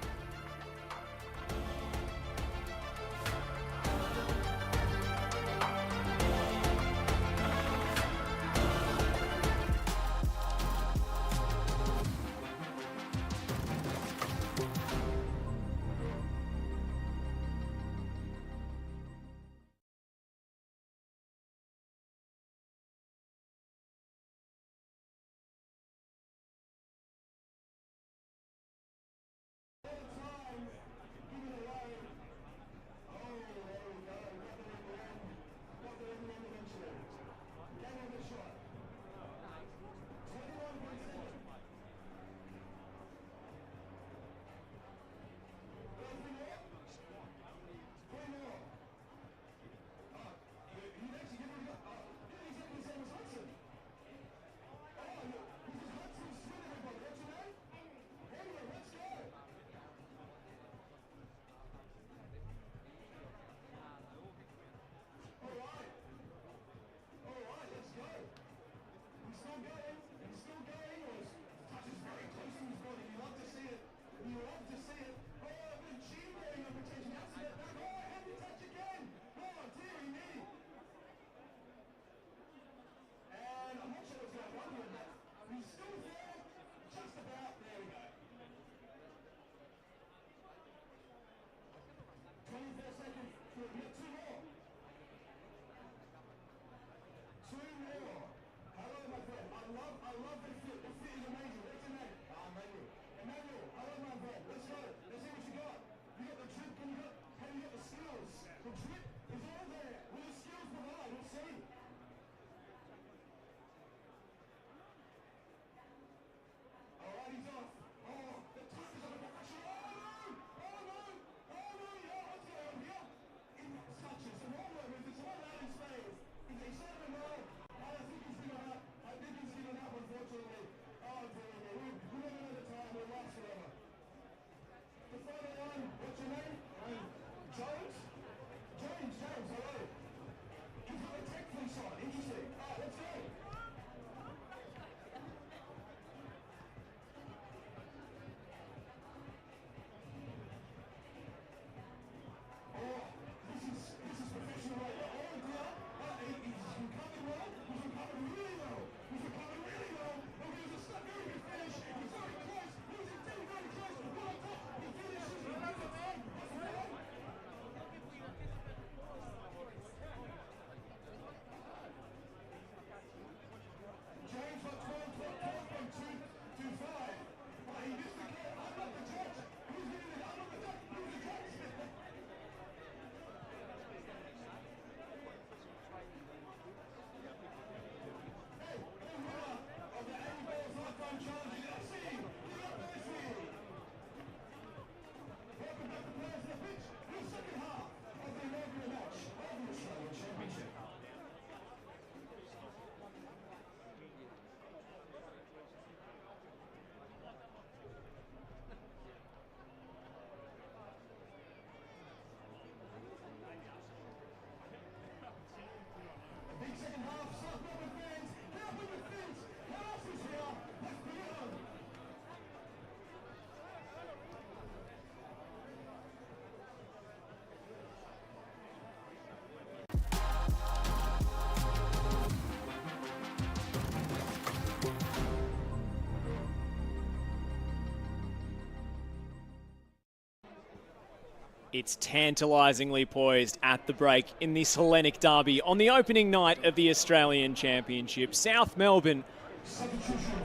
It's tantalisingly poised at the break in this Hellenic derby on the opening night of the Australian Championship. South Melbourne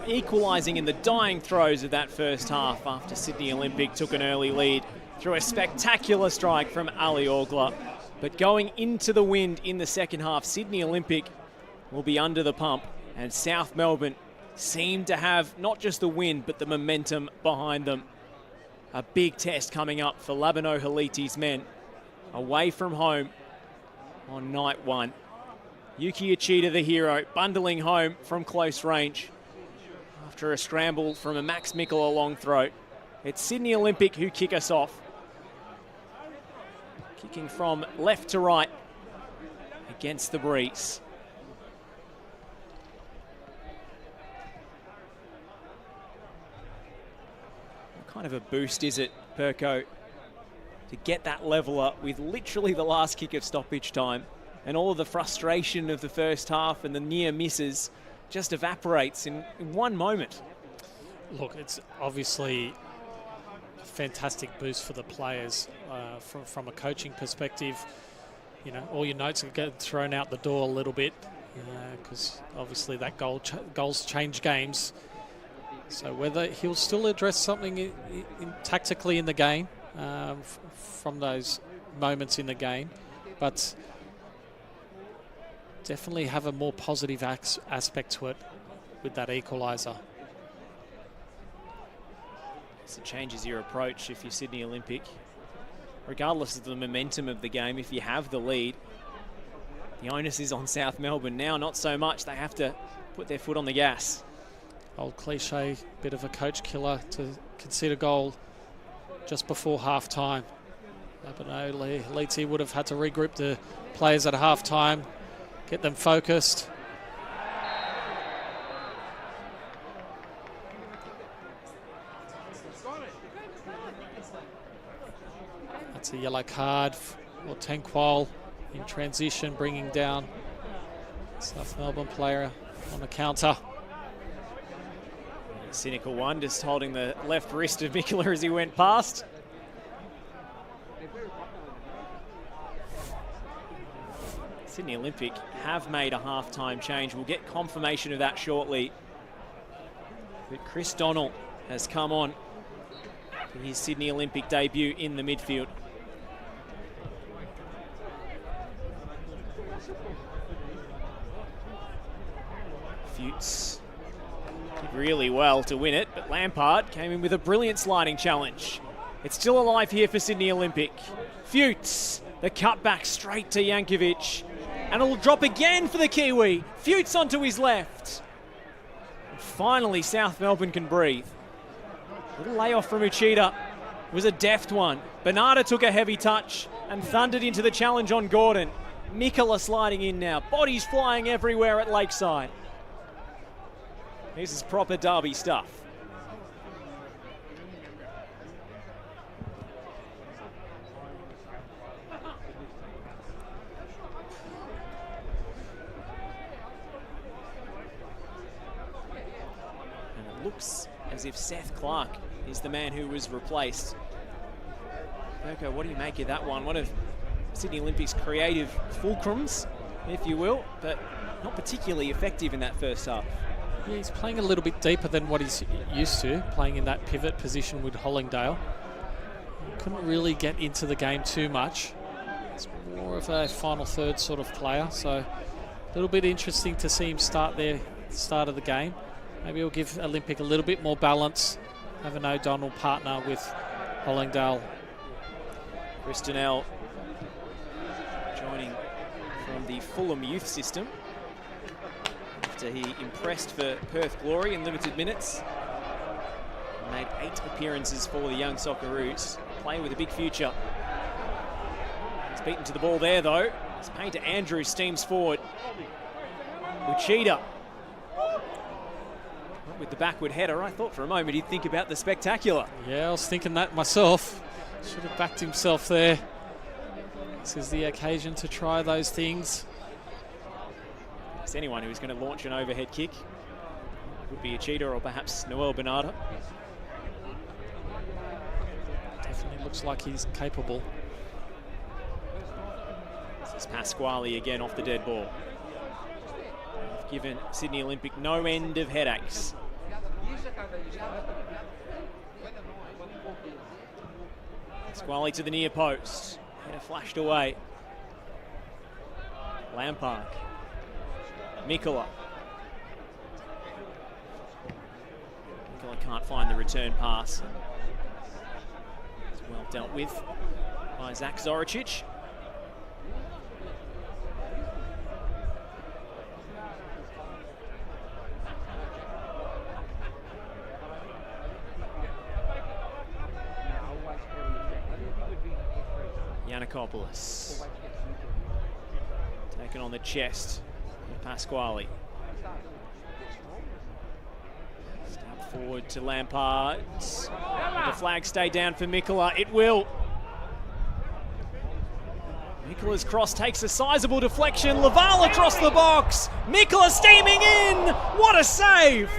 equalising in the dying throes of that first half after Sydney Olympic took an early lead through a spectacular strike from Ali Orgler. But going into the wind in the second half, Sydney Olympic will be under the pump, and South Melbourne seem to have not just the wind but the momentum behind them. A big test coming up for Labano Haliti's men away from home on night one. Yuki Uchida, the hero, bundling home from close range after a scramble from a Max Mikkel long throw. It's Sydney Olympic who kick us off. Kicking from left to right against the breeze. What kind of a boost is it, Perko, to get that leveler with literally the last kick of stoppage time, and all of the frustration of the first half and the near misses just evaporates in one moment? Look, it's obviously a fantastic boost for the players from a coaching perspective. You know, all your notes are getting thrown out the door a little bit because obviously that goals change games. So whether he'll still address something tactically in the game from those moments in the game, but definitely have a more positive aspect to it with that equaliser. So it changes your approach if you're Sydney Olympic. Regardless of the momentum of the game, if you have the lead, the onus is on South Melbourne. Now, not so much. They have to put their foot on the gas. Old cliche, bit of a coach killer to concede a goal just before half-time. Labano Haliti would have had to regroup the players at half-time, get them focused. That's a yellow card for Tenkwal in transition, bringing down South Melbourne player on the counter. Cynical one, just holding the left wrist of Mikula as he went past. Sydney Olympic have made a half-time change. We'll get confirmation of that shortly. But Chris Donnell has come on for his Sydney Olympic debut in the midfield. Fuchs did really well to win it, but Lampard came in with a brilliant sliding challenge. It's still alive here for Sydney Olympic. Fuchs, the cutback straight to Jankovic, and it'll drop again for the Kiwi. Fuchs onto his left. And finally, South Melbourne can breathe. Little layoff from Uchida was a deft one. Bernarda took a heavy touch and thundered into the challenge on Gordon. Mikula sliding in now. Bodies flying everywhere at Lakeside. This is proper derby stuff. And it looks as if Seth Clark is the man who was replaced. Perko, what do you make of that one? One of Sydney Olympic's creative fulcrums, if you will, but not particularly effective in that first half. Yeah, he's playing a little bit deeper than what he's used to, playing in that pivot position with Hollingdale. He couldn't really get into the game too much. It's more of a final third sort of player, so a little bit interesting to see him start there, start of the game. Maybe he'll give Olympic a little bit more balance, have an O'Donnell partner with Hollingdale. Chris Donnell joining from the Fulham youth system. He impressed for Perth Glory in limited minutes. He made 8 appearances for the young Socceroos. Playing with a big future. He's beaten to the ball there though. It's paid to Andrews, steams forward. Uchida with the backward header. I thought for a moment he'd think about the spectacular. Yeah, I was thinking that myself. Should have backed himself there. This is the occasion to try those things. It's anyone who's going to launch an overhead kick. Would be Uchida or perhaps Noel Bernarda. Definitely looks like he's capable. It's Pasquale again off the dead ball. They've given Sydney Olympic no end of headaches. Pasquale to the near post. Header flashed away. Lampard. Mikola. Mikola can't find the return pass. It's well dealt with by Zach Zoricic. Yanakopoulos. Taken on the chest of Pasquale. Step forward to Lampard. Will the flag stay down for Mikola? It will. Mikola's cross takes a sizable deflection. Laval across the box. Mikola steaming in. What a save.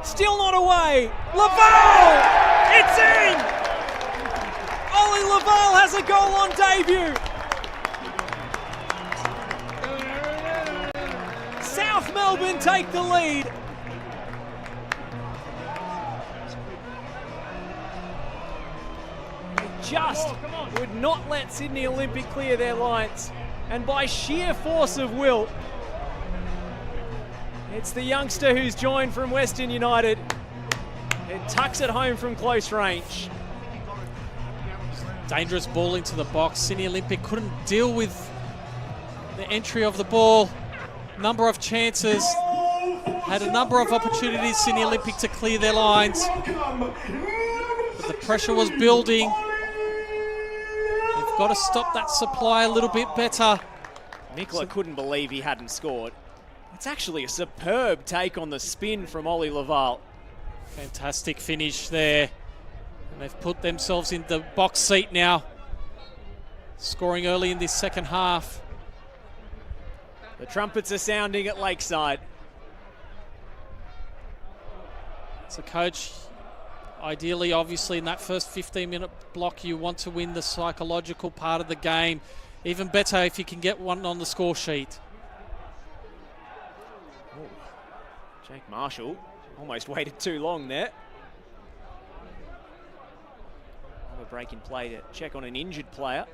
Still not away. Laval! It's in! Ollie Laval has a goal on debut. South Melbourne take the lead. They just would not let Sydney Olympic clear their lines. And by sheer force of will, it's the youngster who's joined from Western United. It tucks it home from close range. Dangerous ball into the box. Sydney Olympic couldn't deal with the entry of the ball. Number of chances. Had a number of opportunities, Sydney Olympic, to clear their lines. But the pressure was building. They've got to stop that supply a little bit better. Mikola couldn't believe he hadn't scored. It's actually a superb take on the spin from Ollie Laval. Fantastic finish there. And they've put themselves in the box seat now, scoring early in this second half. The trumpets are sounding at Lakeside. So coach, ideally, obviously, in that first 15-minute block, you want to win the psychological part of the game. Even better if you can get one on the score sheet. Ooh. Jake Marshall almost waited too long there. A break in play to check on an injured player.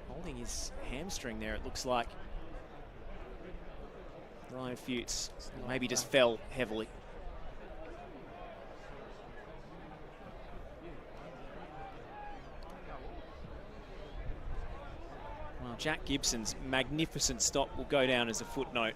Holding his hamstring there, it looks like. Ryan Fuchs maybe just fell heavily. Well, Jack Gibson's magnificent stop will go down as a footnote.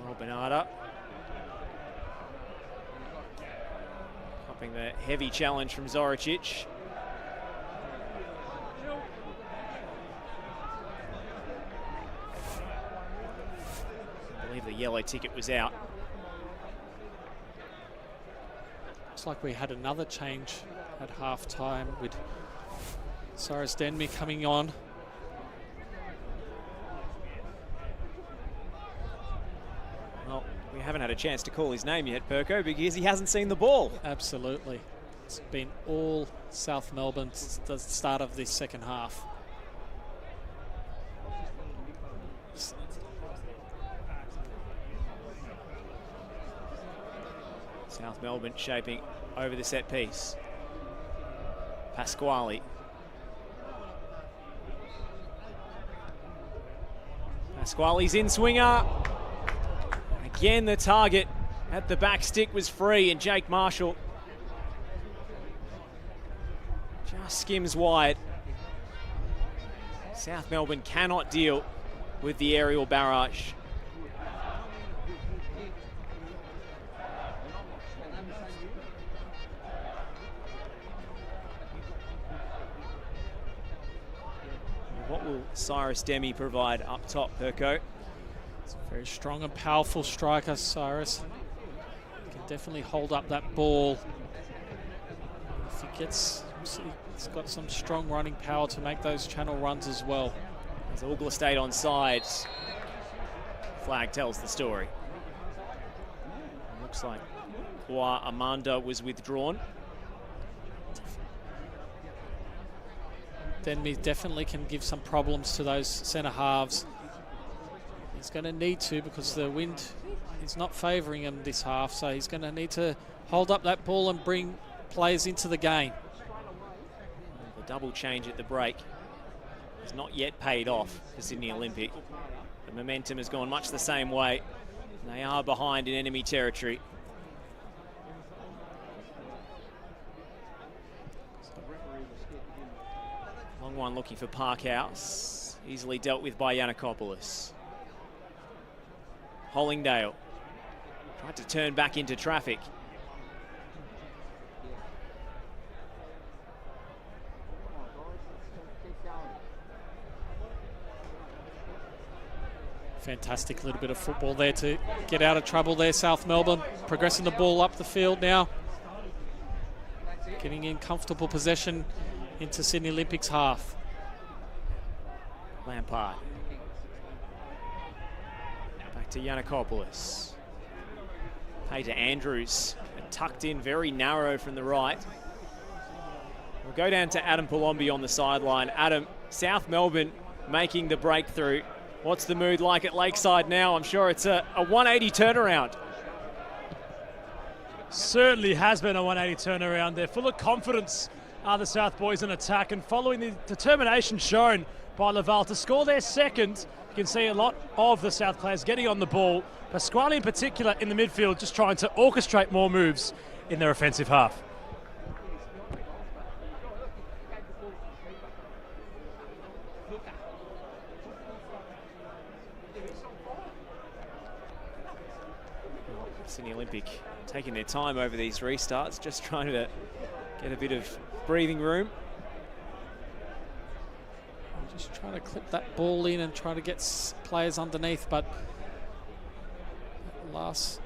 Well, Bernarda. Copping the heavy challenge from Zoricic. I believe the yellow ticket was out. Looks like we had another change at half-time with Cyrus Denby coming on. Well, we haven't had a chance to call his name yet, Perko, because he hasn't seen the ball. Absolutely. It's been all South Melbourne since the start of this second half. South Melbourne shaping over the set piece. Pasquale. Pasquale's in swinger. Again, the target at the back stick was free, and Jake Marshall just skims wide. South Melbourne cannot deal with the aerial barrage. What will Cyrus Demi provide up top, Perko? It's a very strong and powerful striker, Cyrus. He can definitely hold up that ball. If he gets He's got some strong running power to make those channel runs as well. As Auckland State on side. Flag tells the story. Looks like Kua Amanda was withdrawn. Denby definitely can give some problems to those centre halves. He's going to need to, because the wind is not favouring him this half, so he's going to need to hold up that ball and bring players into the game. The double change at the break has not yet paid off for Sydney Olympic. The momentum has gone much the same way. They are behind in enemy territory. Long one looking for Parkhouse. Easily dealt with by Yanakopoulos. Hollingdale tried to turn back into traffic. Fantastic little bit of football there to get out of trouble there, South Melbourne. Progressing the ball up the field now. Getting in comfortable possession into Sydney Olympics half. Lampard. Back to Yanakopoulos. Pay to Andrews. And tucked in very narrow from the right. We'll go down to Adam Palombi on the sideline. Adam, South Melbourne making the breakthrough. What's the mood like at Lakeside now? I'm sure it's a 180 turnaround. Certainly has been a 180 turnaround. They're full of confidence, are the South boys in attack, and following the determination shown by Laval to score their second, you can see a lot of the South players getting on the ball. Pasquale in particular in the midfield just trying to orchestrate more moves in their offensive half. Sydney Olympic taking their time over these restarts, just trying to get a bit of breathing room. Just trying to clip that ball in and try to get players underneath, but that last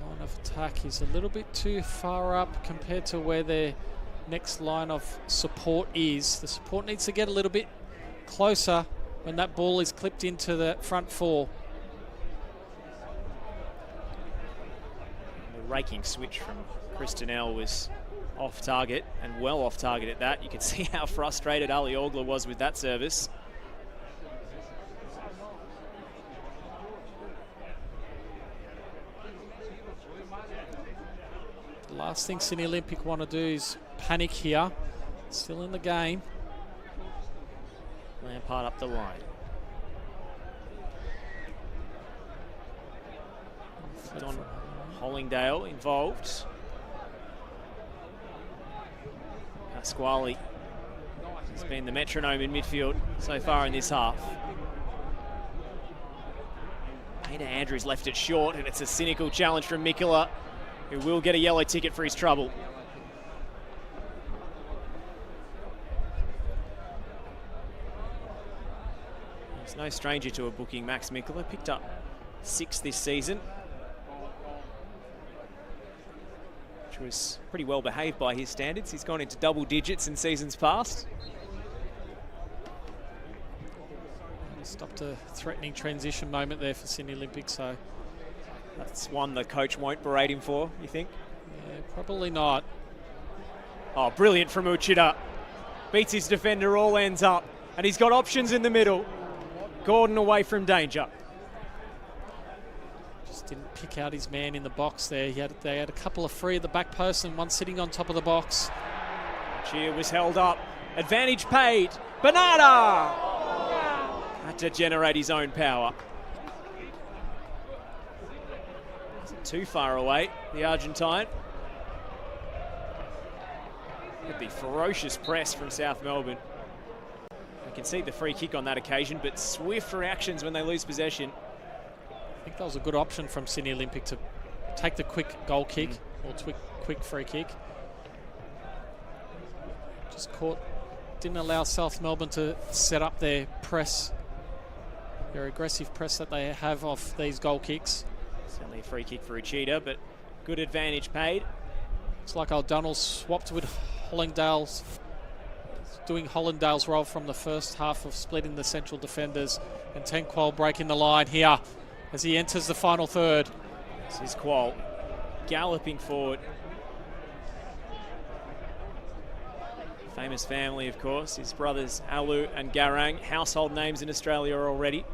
line of attack is a little bit too far up compared to where their next line of support is. The support needs to get a little bit closer when that ball is clipped into the front four. Raking switch from Christinel was off target, and well off target at that. You can see how frustrated Ali Ogler was with that service. The last thing Sydney Olympic want to do is panic here. Still in the game. Lampard up the line. Don Hollingdale involved. Pasquale has been the metronome in midfield so far in this half. Peter Andrews left it short, and it's a cynical challenge from Mikula, who will get a yellow ticket for his trouble. He's no stranger to a booking. Max Mikula picked up 6 this season, was pretty well behaved by his standards. He's gone into double digits in seasons past. Stopped a threatening transition moment there for Sydney Olympic, so that's one the coach won't berate him for, you think? Yeah, probably not. Oh, brilliant from Uchida. Beats his defender, all ends up, and he's got options in the middle. Gordon away from danger. Didn't pick out his man in the box there. They had a couple of free at the back post and one sitting on top of the box. Cheer was held up. Advantage paid. Bernarda! Had to generate his own power. Isn't too far away, the Argentine. Could be ferocious press from South Melbourne. You can see the free kick on that occasion, but swift reactions when they lose possession. I think that was a good option from Sydney Olympic to take the quick goal kick or quick free kick. Just didn't allow South Melbourne to set up their press, their aggressive press that they have off these goal kicks. Certainly a free kick for Uchida, but good advantage paid. Looks like O'Donnell swapped with Hollingdale's doing Hollingdale's role from the first half of splitting the central defenders, and Tenqual breaking the line here as he enters the final third. This is Qual galloping forward. Famous family, of course. His brothers Alu and Garang, household names in Australia already.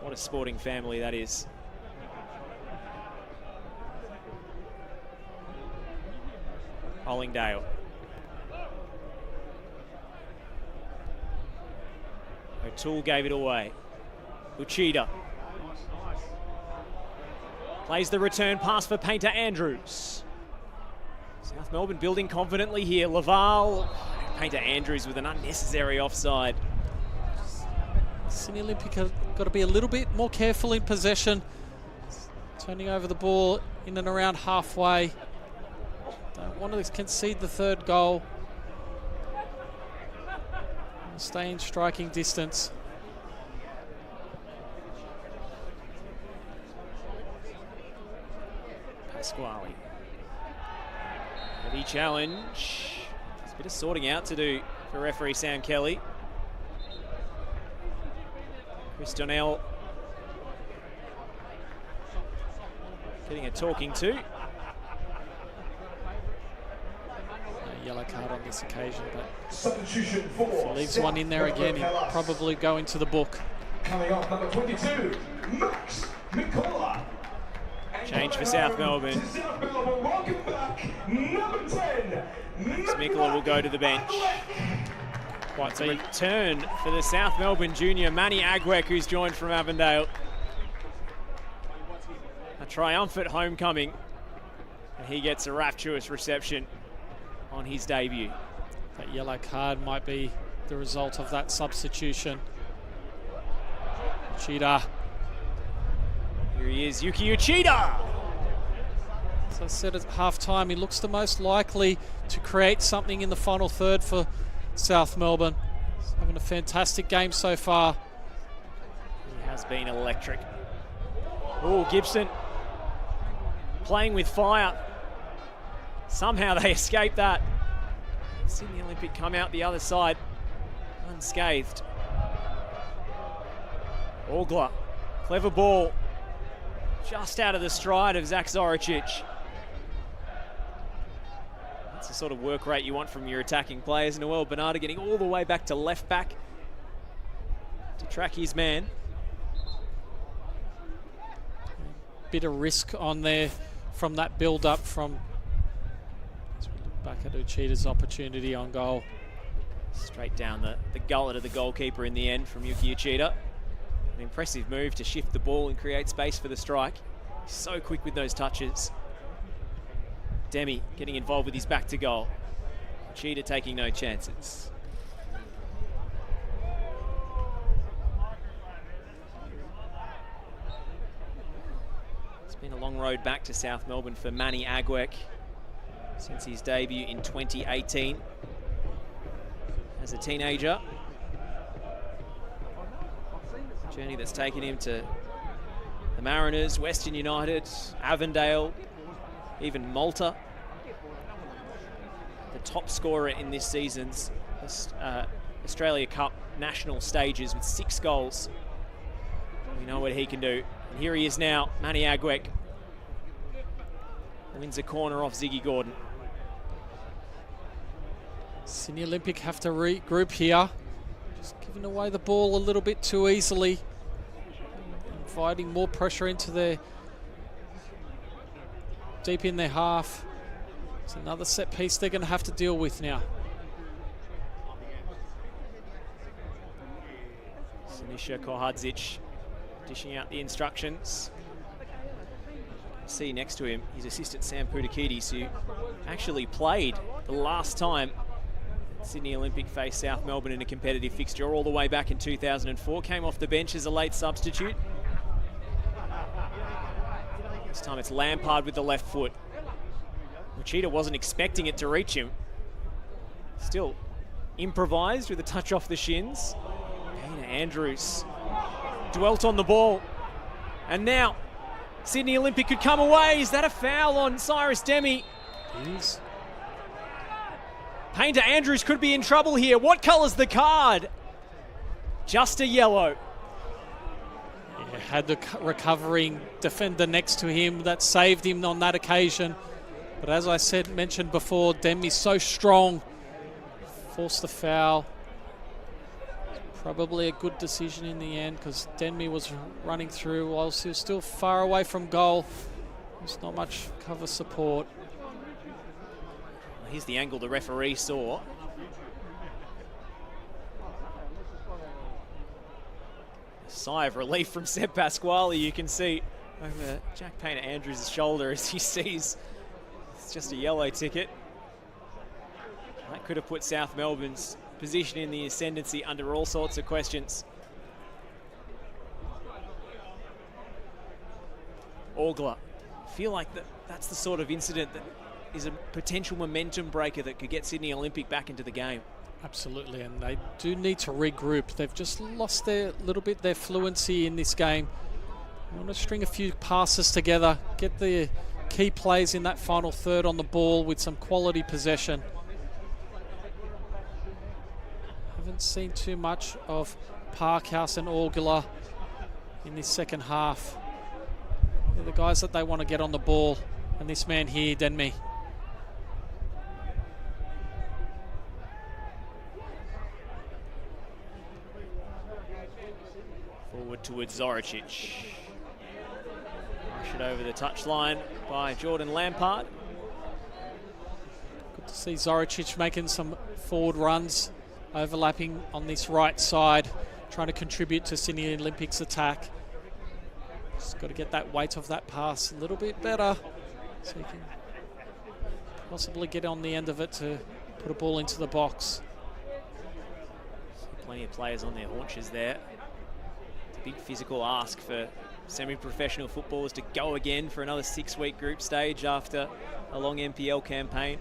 What a sporting family that is. Hollingdale. O'Toole gave it away. Uchida. Plays the return pass for Painter Andrews. South Melbourne building confidently here. Laval. Painter Andrews with an unnecessary offside. Sydney Olympic have got to be a little bit more careful in possession. Turning over the ball in and around halfway. Don't want to concede the third goal. Stay in striking distance. Pasquale. Heavy challenge. There's a bit of sorting out to do for referee Sam Kelly. Chris Donnell getting a talking to. Yellow card on this occasion, but Substitution if he leaves one in there again, he'll probably go into the book. Coming off number 22, Max Mikola. Change for South Melbourne. Welcome back, number 10. Max Mikola will go to the bench. Quite a return for the South Melbourne junior, Manny Agwek, who's joined from Avondale. A triumphant homecoming, and he gets a rapturous reception on his debut. That yellow card might be the result of that substitution. Uchida. Here he is, Yuki Uchida. As I said at half-time, he looks the most likely to create something in the final third for South Melbourne. He's having a fantastic game so far. He has been electric. Oh, Gibson playing with fire. Somehow they escaped that. Sydney Olympic come out the other side unscathed. Orgler, clever ball. Just out of the stride of Zach Zoricic. That's the sort of work rate you want from your attacking players. Noel Bernardo getting all the way back to left back to track his man. Bit of risk on there from that build-up from back at Uchida's opportunity on goal. Straight down the gullet of the goalkeeper in the end from Yuki Uchida. An impressive move to shift the ball and create space for the strike. He's so quick with those touches. Demi getting involved with his back to goal. Uchida taking no chances. It's been a long road back to South Melbourne for Manny Agwek since his debut in 2018 as a teenager. A journey that's taken him to the Mariners, Western United, Avondale, even Malta. The top scorer in this season's Australia Cup national stages with 6 goals. We know what he can do. And here he is now, Manny Agwek. Wins a corner off Ziggy Gordon. Sydney Olympic have to regroup here. Just giving away the ball a little bit too easily. Inviting more pressure into their deep in their half. It's another set piece they're going to have to deal with now. Sinisha Kohadzic dishing out the instructions. See next to him his assistant Sam Putakidis, who actually played the last time Sydney Olympic faced South Melbourne in a competitive fixture all the way back in 2004. Came off the bench as a late substitute. This time it's Lampard with the left foot. Uchida wasn't expecting it to reach him. Still improvised with a touch off the shins. Painter Andrews dwelt on the ball. And now Sydney Olympic could come away. Is that a foul on Cyrus Demi? It is. Painter Andrews could be in trouble here. What colour's the card? Just a yellow. Yeah, had the recovering defender next to him that saved him on that occasion. But as I mentioned before, Demi's so strong. Forced the foul. Probably a good decision in the end because Demi was running through whilst he was still far away from goal. There's not much cover support. Here's the angle the referee saw. A sigh of relief from Seb Pasquale, you can see over Jack Painter Andrews' shoulder as he sees it's just a yellow ticket. That could have put South Melbourne's position in the ascendancy under all sorts of questions. Orgler, I feel like that's the sort of incident that is a potential momentum breaker that could get Sydney Olympic back into the game. Absolutely, and they do need to regroup. They've just lost their fluency in this game. They want to string a few passes together, get the key plays in that final third on the ball with some quality possession. Haven't seen too much of Parkhouse and Orgler in this second half. They're the guys that they want to get on the ball, and this man here, Denmi. Forward towards Zoricic. Rush it over the touchline by Jordan Lampard. Good to see Zoricic making some forward runs, overlapping on this right side, trying to contribute to Sydney Olympics' attack. Just got to get that weight of that pass a little bit better so he can possibly get on the end of it to put a ball into the box. Plenty of players on their haunches there. It's a big physical ask for semi-professional footballers to go again for another 6-week group stage after a long NPL campaign.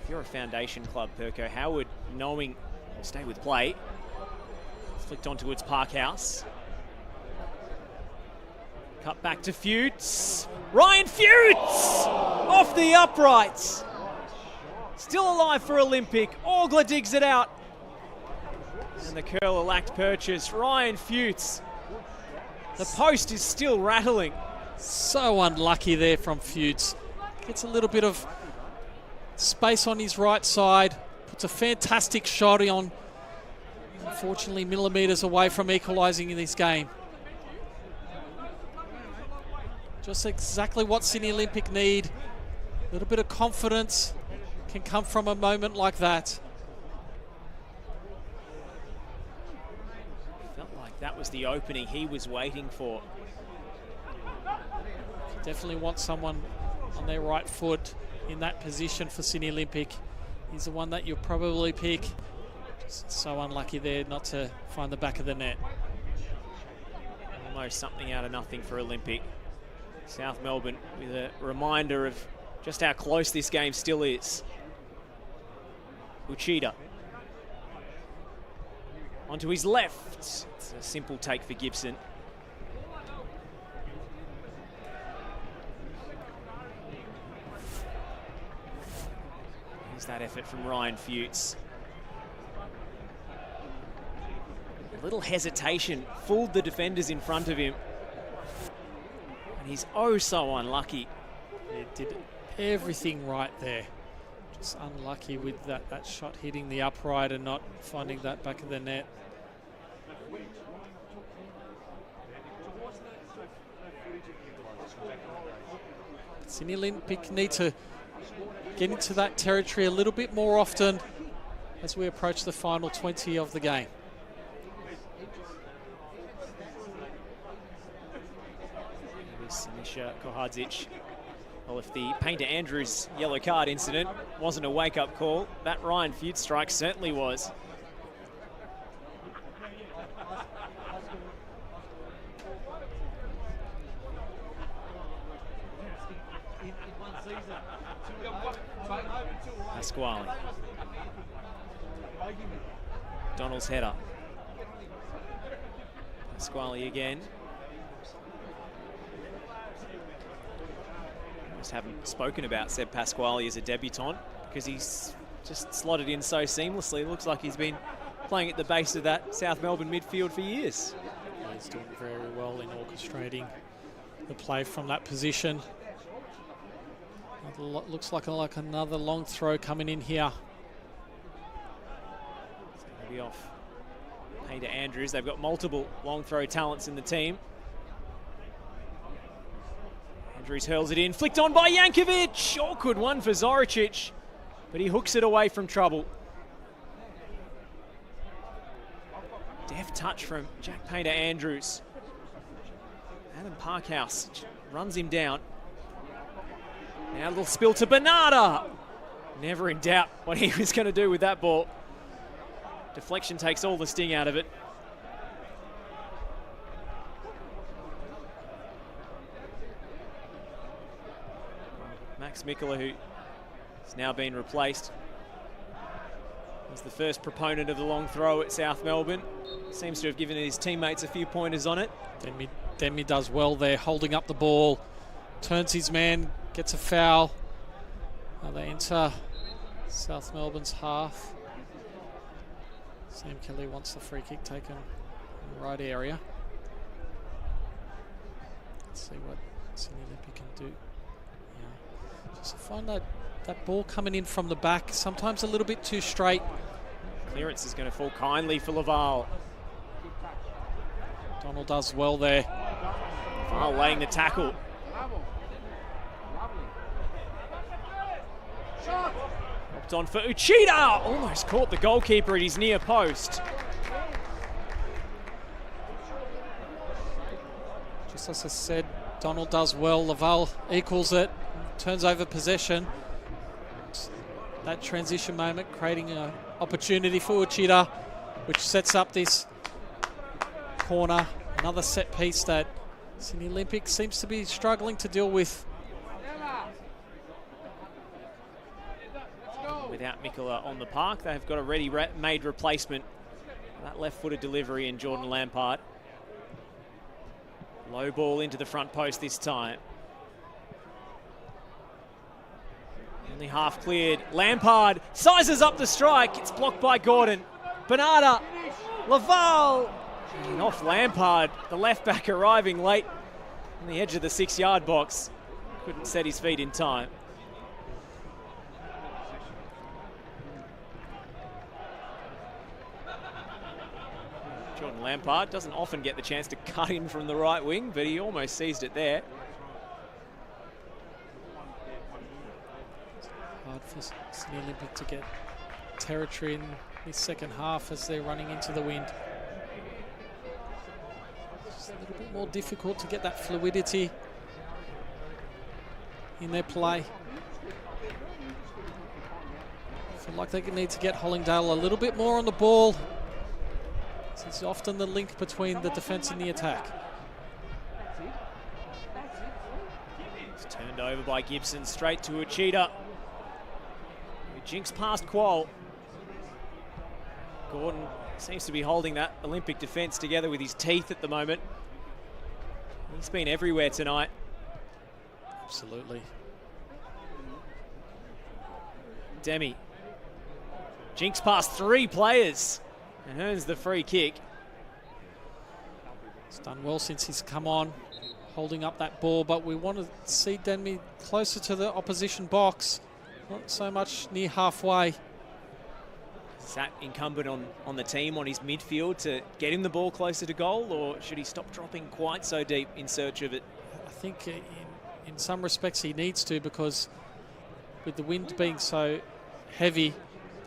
If you're a foundation club, Perko, how would knowing will stay with play? Flicked on towards Parkhouse. Cut back to Futes. Ryan Futes! Off the uprights. Still alive for Olympic. Orgler digs it out. And the curler lacked purchase. Ryan Futes. The post is still rattling. So unlucky there from Futes. Gets a little bit of space on his right side. Puts a fantastic shot on. Unfortunately, millimetres away from equalising in this game. Just exactly what Sydney Olympic need. A little bit of confidence can come from a moment like that. Felt like that was the opening he was waiting for. Definitely want someone on their right foot in that position for Sydney Olympic. He's the one that you'll probably pick. Just so unlucky there not to find the back of the net. Almost something out of nothing for Olympic. South Melbourne with a reminder of just how close this game still is. Uchida. Onto his left. It's a simple take for Gibson. Here's that effort from Ryan Futes. A little hesitation fooled the defenders in front of him. And he's oh so unlucky. He did everything right there. Just unlucky with that shot hitting the upright and not finding that back of the net. Sydney Olympic need to get into that territory a little bit more often as we approach the final 20 of the game. Sinisha Kohadzic. Well, if the Painter Andrews yellow card incident wasn't a wake-up call, that Ryan Futes strike certainly was. Pasquale. Donald's header. Pasquale again. Just haven't spoken about Seb Pasquale as a debutant because he's just slotted in so seamlessly. It looks like he's been playing at the base of that South Melbourne midfield for years. Yeah, he's doing very well in orchestrating the play from that position. Looks like another long throw coming in here. It's going to be off Hayder Andrews. They've got multiple long throw talents in the team. Andrews hurls it in, flicked on by Jankovic. Awkward one for Zoricic, but he hooks it away from trouble. Deft touch from Jack Painter Andrews. Adam Parkhouse runs him down. Now a little spill to Bernarda. Never in doubt what he was going to do with that ball. Deflection takes all the sting out of it. Max Mikula, who has now been replaced, was the first proponent of the long throw at South Melbourne. Seems to have given his teammates a few pointers on it. Demi does well there, holding up the ball. Turns his man, gets a foul. Now they enter South Melbourne's half. Sam Kelly wants the free kick taken in the right area. Let's see what Sydney Olympic can do. Yeah. Just find that ball coming in from the back, sometimes a little bit too straight. Clearance is going to fall kindly for Laval. Donald does well there. Laval laying the tackle. Hopped on for Uchida. Almost caught the goalkeeper at his near post. Just as I said, Donald does well. Laval equals it. Turns over possession. That transition moment creating an opportunity for Uchida, which sets up this corner. Another set piece that Sydney Olympic seems to be struggling to deal with. Without Mikula on the park, they've got a ready-made replacement. That left-footed delivery in Jordan Lampard. Low ball into the front post this time. Only half cleared. Lampard sizes up the strike. It's blocked by Gordon. Bernarda. Laval. And off Lampard. The left back arriving late on the edge of the 6-yard box. Couldn't set his feet in time. Jordan Lampard doesn't often get the chance to cut in from the right wing, but he almost seized it there. Hard for Sydney Olympic to get territory in this second half as they're running into the wind. Just a little bit more difficult to get that fluidity in their play. I feel like they need to get Hollingdale a little bit more on the ball. It's often the link between the defence and the attack. It's turned over by Gibson, straight to Uchida. Who jinks past Qual. Gordon seems to be holding that Olympic defence together with his teeth at the moment. He's been everywhere tonight. Absolutely. Demi jinks past 3 players and earns the free kick. He's done well since he's come on, holding up that ball, but we want to see Demi closer to the opposition box, not so much near halfway. Is that incumbent on the team, on his midfield, to get him the ball closer to goal, or should he stop dropping quite so deep in search of it? I think in some respects he needs to, because with the wind being so heavy,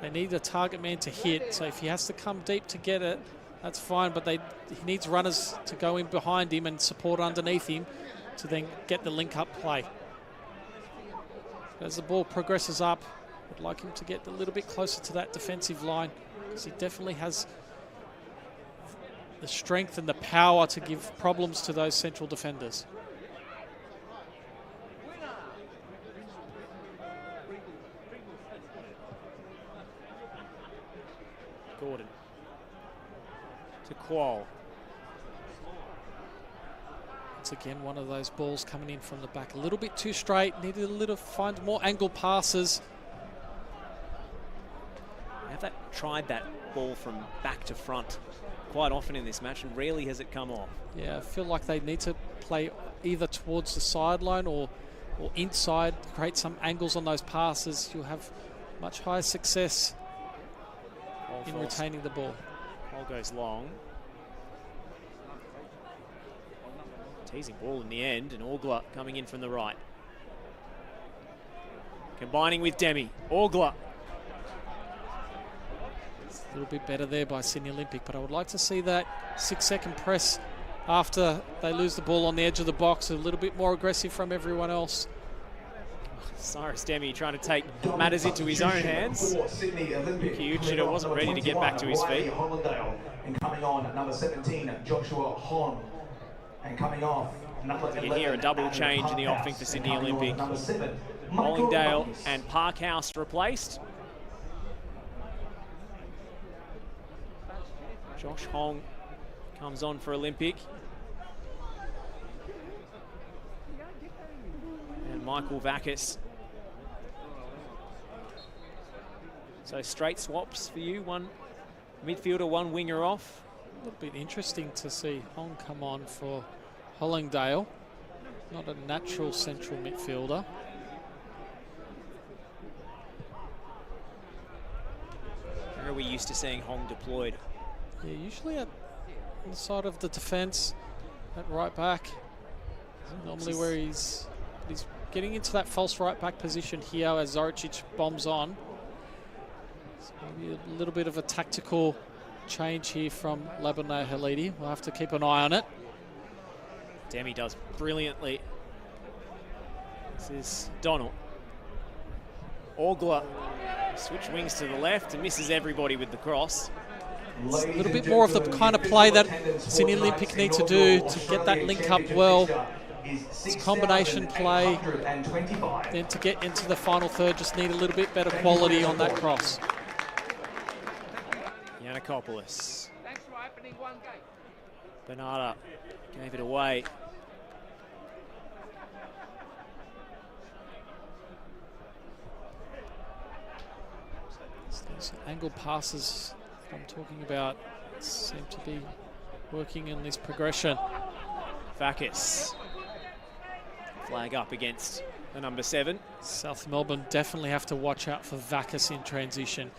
they need a target man to hit. So if he has to come deep to get it, that's fine, but he needs runners to go in behind him and support underneath him to then get the link-up play. As the ball progresses up, I'd like him to get a little bit closer to that defensive line, because he definitely has the strength and the power to give problems to those central defenders. Gordon to Qual. Once again, one of those balls coming in from the back, a little bit too straight. Needed a little, find more angle passes. Have tried that ball from back to front quite often in this match, and rarely has it come off. Yeah, I feel like they need to play either towards the sideline or inside, create some angles on those passes. You'll have much higher success in retaining the ball. Ball goes long. Teasing ball in the end, and Orgler coming in from the right. Combining with Demi. Orgler. It's a little bit better there by Sydney Olympic, but I would like to see that 6-second press after they lose the ball on the edge of the box, a little bit more aggressive from everyone else. Cyrus Demi trying to take matters into his own hands. Yuki Uchida wasn't ready to get back to his feet. And coming on, number 17, Joshua Hong. And coming off, number 11. You hear a double change in the offing for Sydney Olympic. Hollingdale and Parkhouse replaced. Josh Hong comes on for Olympic. And Michael Vakis. So straight swaps for you, one midfielder, one winger off. A little bit interesting to see Hong come on for Hollingdale. Not a natural central midfielder. Where are we used to seeing Hong deployed? Yeah, usually at the side of the defence, at right back. Normally where he's getting into that false right back position here as Zoricic bombs on. So maybe a little bit of a tactical change here from Laboneh Halidi. We'll have to keep an eye on it. Demi does brilliantly. This is Donald. Orgler switch wings to the left and misses everybody with the cross. It's a little bit more of the kind of play that Sydney Olympic need to do to get that link up well. It's combination play. Then to get into the final third, just need a little bit better quality on that cross. Yanakopoulos. Bernarda gave it away. Those angle passes I'm talking about seem to be working in this progression. Vakis. Flag up against the number 7. South Melbourne definitely have to watch out for Vakis in transition.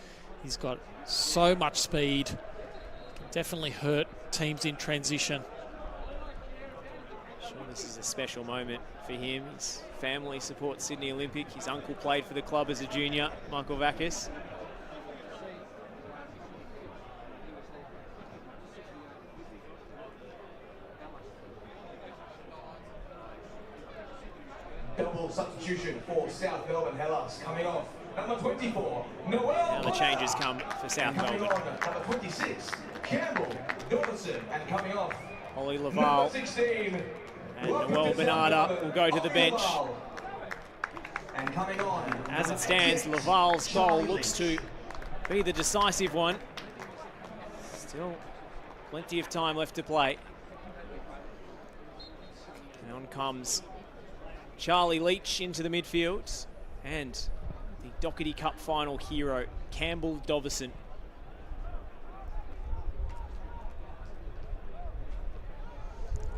He's got so much speed. Can definitely hurt teams in transition. Sure, this is a special moment for him. His family supports Sydney Olympic. His uncle played for the club as a junior, Michael Vakis. Double substitution for South Melbourne. Hellas coming off. Number 24, Noel. Now the changes come for South Melbourne. Number 26, Campbell Dawson. And coming off, Ollie Laval 16, and Noel Bernarda will go to the bench. And coming on, as it stands, Laval's goal looks to be the decisive one. Still plenty of time left to play. And on comes Charlie Leach into the midfield, and the Doherty Cup final hero, Campbell Dovison.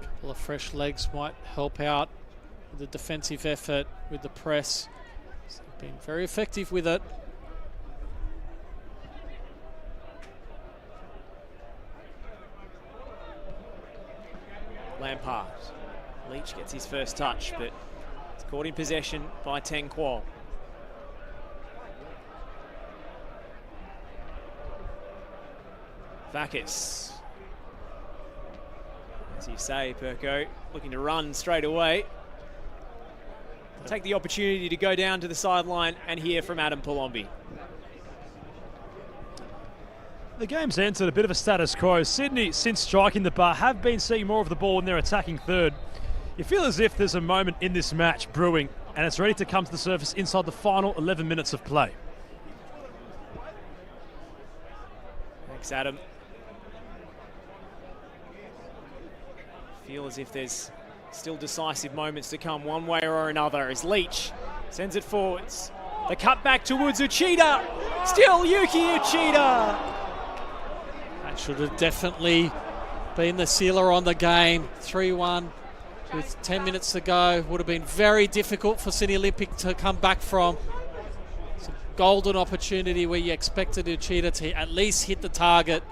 A couple of fresh legs might help out with the defensive effort, with the press. He's been very effective with it. Lampard. Leach gets his first touch, but it's caught in possession by Teng Qual. Vakis. As you say, Perko, looking to run straight away. Take the opportunity to go down to the sideline and hear from Adam Palombi. The game's entered a bit of a status quo. Sydney, since striking the bar, have been seeing more of the ball in their attacking third. You feel as if there's a moment in this match brewing, and it's ready to come to the surface inside the final 11 minutes of play. Looks at him. Feel as if there's still decisive moments to come one way or another as Leach sends it forwards. The cut back towards Uchida. Still Yuki Uchida. That should have definitely been the sealer on the game. 3-1 with 10 minutes to go. Would have been very difficult for Sydney Olympic to come back from. It's a golden opportunity where you expected Uchida to at least hit the target,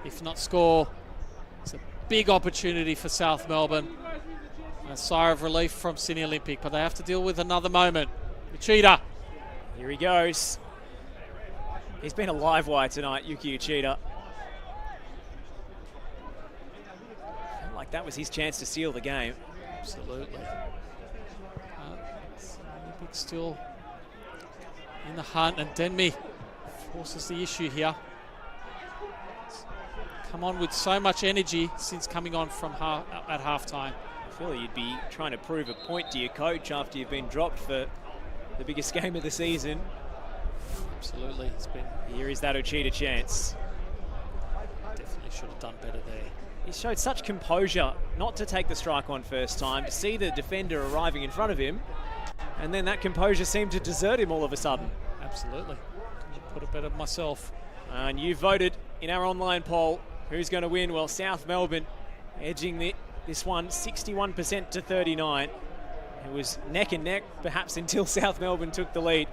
if not score. It's a big opportunity for South Melbourne. And a sigh of relief from Sydney Olympic, but they have to deal with another moment. Uchida. Here he goes. He's been a live wire tonight, Yuki Uchida. Felt like that was his chance to seal the game. Absolutely. Olympic still in the hunt, and Denby forces the issue here. Come on with so much energy since coming on from at halftime. I feel like you'd be trying to prove a point to your coach after you've been dropped for the biggest game of the season. Absolutely. Here is that Uchida chance. Definitely should have done better there. He showed such composure not to take the strike on first time, to see the defender arriving in front of him, and then that composure seemed to desert him all of a sudden. Absolutely. Couldn't put it better myself. And you voted in our online poll who's going to win. Well, South Melbourne edging this one 61% to 39. It was neck and neck, perhaps, until South Melbourne took the lead.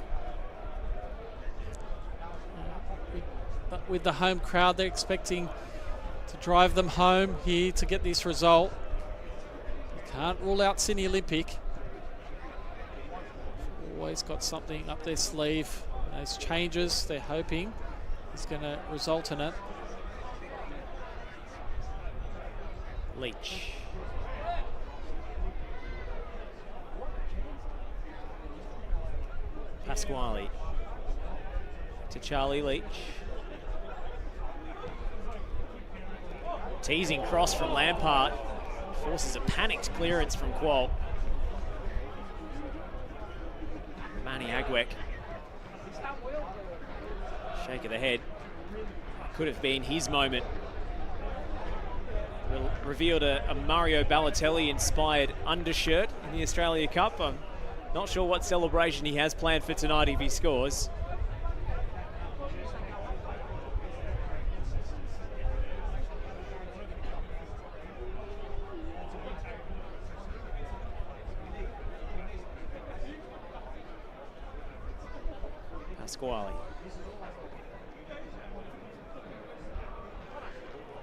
But with the home crowd, they're expecting to drive them home here to get this result. You can't rule out Sydney Olympic. Always got something up their sleeve. Those changes they're hoping is going to result in it. Leach. Pasquale to Charlie Leach. Teasing cross from Lampard. Forces a panicked clearance from Qual. Manny Agwek. Shake of the head. Could have been his moment. Revealed a Mario Balotelli-inspired undershirt in the Australia Cup. I'm not sure what celebration he has planned for tonight if he scores. Pasquale.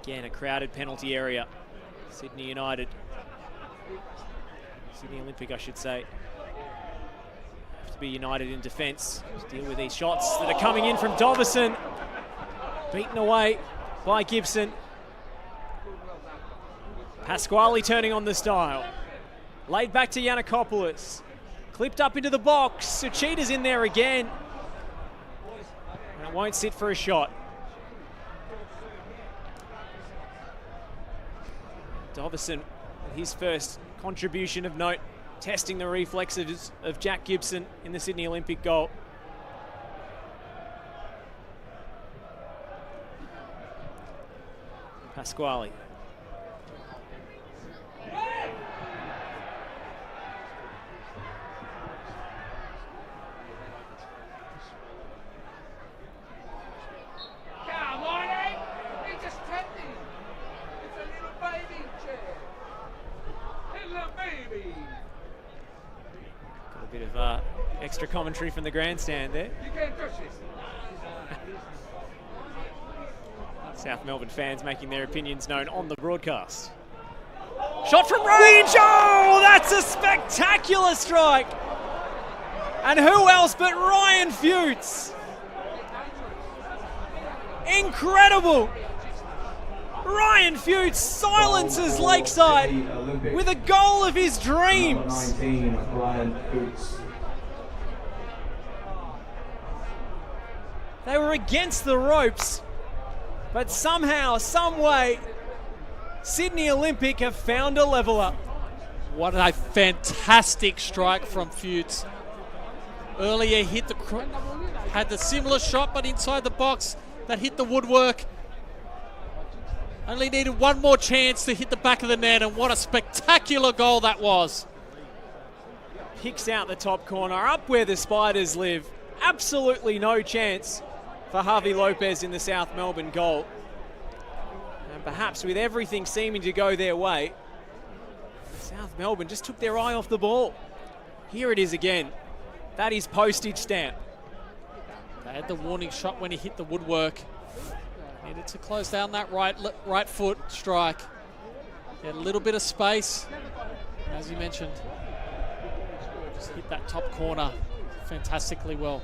Again, a crowded penalty area. Sydney United. Sydney Olympic, I should say. Have to be united in defence to deal with these shots that are coming in from Dovison. Beaten away by Gibson. Pasquale turning on the style. Laid back to Yanakopoulos. Clipped up into the box. Suchida's in there again. And it won't sit for a shot. Dovison with his first contribution of note, testing the reflexes of Jack Gibson in the Sydney Olympic goal. Pasquale. Extra commentary from the grandstand there. You can't touch this. South Melbourne fans making their opinions known on the broadcast. Shot from range! Oh, that's a spectacular strike! And who else but Ryan Fuchs? Incredible! Ryan Fuchs silences Lakeside with a goal of his dreams. Number 19, Ryan Fuchs. They were against the ropes, but somehow, some way, Sydney Olympic have found a leveller. What a fantastic strike from Fuchs. Earlier had the similar shot, but inside the box that hit the woodwork. Only needed one more chance to hit the back of the net, and what a spectacular goal that was. Picks out the top corner, up where the Spiders live. Absolutely no chance for Javi Lopez in the South Melbourne goal. And perhaps with everything seeming to go their way, South Melbourne just took their eye off the ball. Here it is again. That is postage stamp. They had the warning shot when he hit the woodwork. Needed to close down that right foot strike. He had a little bit of space, as you mentioned. Just hit that top corner fantastically well.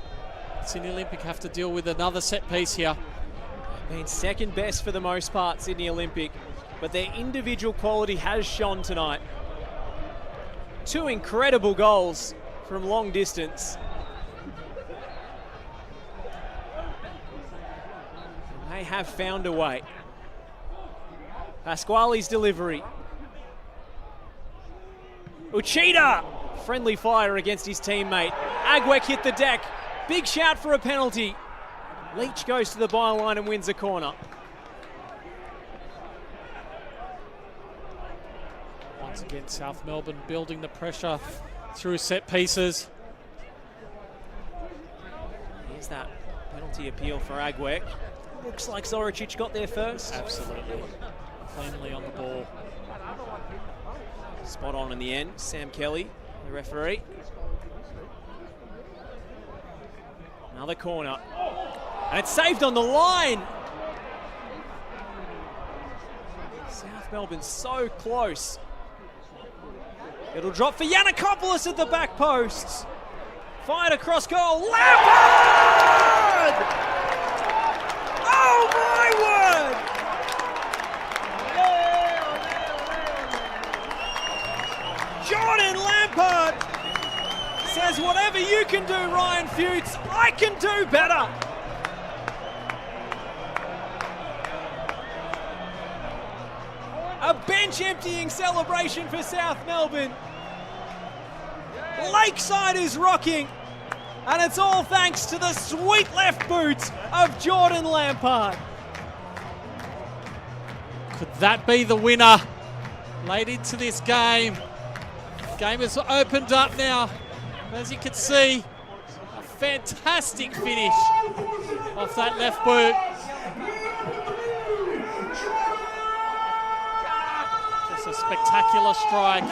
Sydney Olympic have to deal with another set piece here. Been second best for the most part, Sydney Olympic, but their individual quality has shone tonight. 2 incredible goals from long distance. They have found a way. Pasquale's delivery. Uchida! Friendly fire against his teammate. Agwek hit the deck. Big shout for a penalty. Leach goes to the byline and wins a corner. Once again, South Melbourne building the pressure through set pieces. Here's that penalty appeal for Agwek. Looks like Zoricic got there first. Absolutely. Cleanly on the ball. Spot on in the end. Sam Kelly, the referee. Another corner. And it's saved on the line. South Melbourne so close. It'll drop for Yanakopoulos at the back post. Fired across goal. Lampard! Oh my word! Jordan Lampard says, whatever you can do, Ryan Fewts, I can do better. A bench emptying celebration for South Melbourne. Lakeside is rocking, and it's all thanks to the sweet left boot of Jordan Lampard. Could that be the winner late into this game? The game has opened up now. As you can see, a fantastic finish off that left boot. Just a spectacular strike.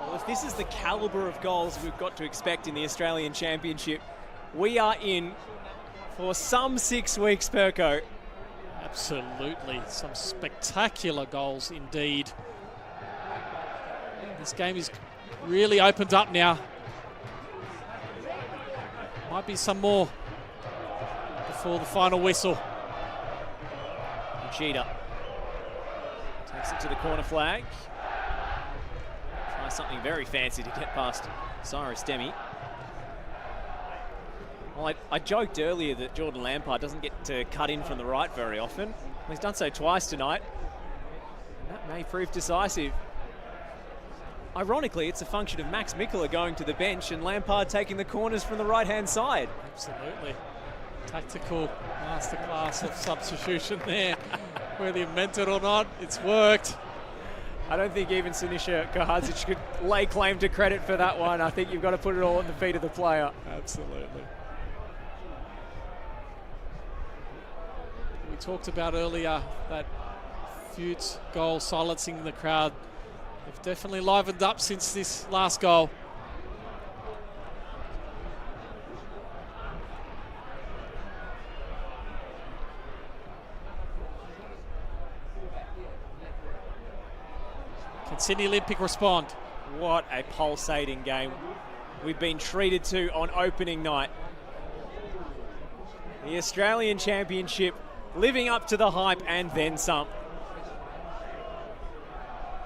Well, if this is the calibre of goals we've got to expect in the Australian Championship, we are in for some 6 weeks, Perko. Absolutely, some spectacular goals indeed. This game is really opened up now. Might be some more before the final whistle. Uchida takes it to the corner flag. Try something very fancy to get past Cyrus Demi. Well, I joked earlier that Jordan Lampard doesn't get to cut in from the right very often. Well, he's done so twice tonight. And that may prove decisive. Ironically, it's a function of Max Mikula going to the bench and Lampard taking the corners from the right-hand side. Absolutely. Tactical masterclass of substitution there. Whether you meant it or not, it's worked. I don't think even Sinisa Kahadzic could lay claim to credit for that one. I think you've got to put it all at the feet of the player. Absolutely. We talked about earlier that Fewts goal silencing the crowd. They've definitely livened up since this last goal. Can Sydney Olympic respond? What a pulsating game we've been treated to on opening night. The Australian Championship living up to the hype and then some.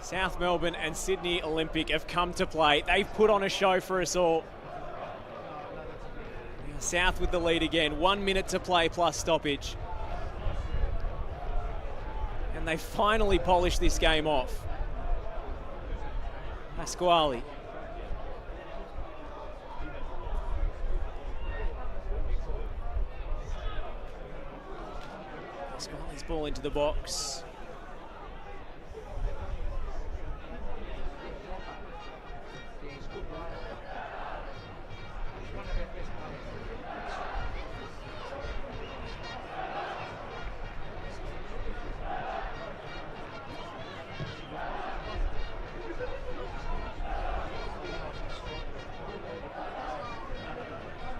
South Melbourne and Sydney Olympic have come to play. They've put on a show for us all. South with the lead again. 1 minute to play plus stoppage. And they finally polished this game off. Pasquale. Pasquale's ball into the box.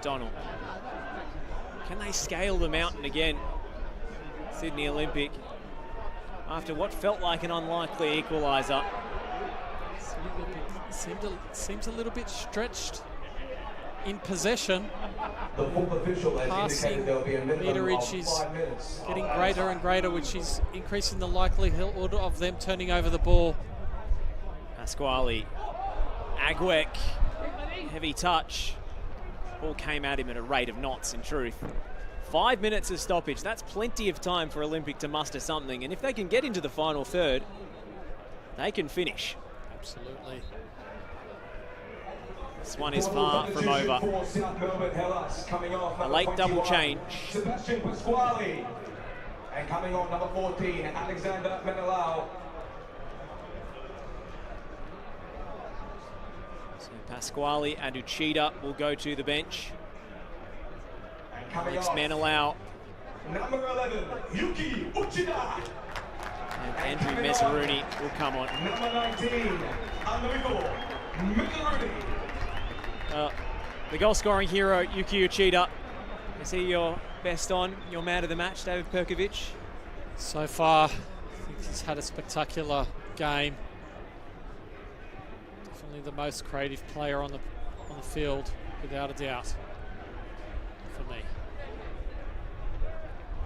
Donald. Can they scale the mountain again? Sydney Olympic, after what felt like an unlikely equaliser. Seems a little bit stretched in possession. The fourth official has Passing indicated there'll be a minimum meterage of is 5 minutes. getting greater and greater, which is increasing the likelihood of them turning over the ball. Pasquale, Agwek, heavy touch. Ball came at him at a rate of knots, in truth. 5 minutes of stoppage. That's plenty of time for Olympic to muster something. And if they can get into the final third, they can finish. Absolutely. This one is far from over. A late double change. Sebastian Pasquale. And coming on, number 14, Alexander Menelau. So Pasquale and Uchida will go to the bench. Alex Menelau. Number 11, Yuki Uchida. And Andrew Mezzaruni will come on. Number 19, Enrico Mezzaruni. The goal-scoring hero, Yuki Uchida. Is he your best on, your man of the match, David Perkovic? So far, I think he's had a spectacular game. Definitely the most creative player on the field, without a doubt, for me.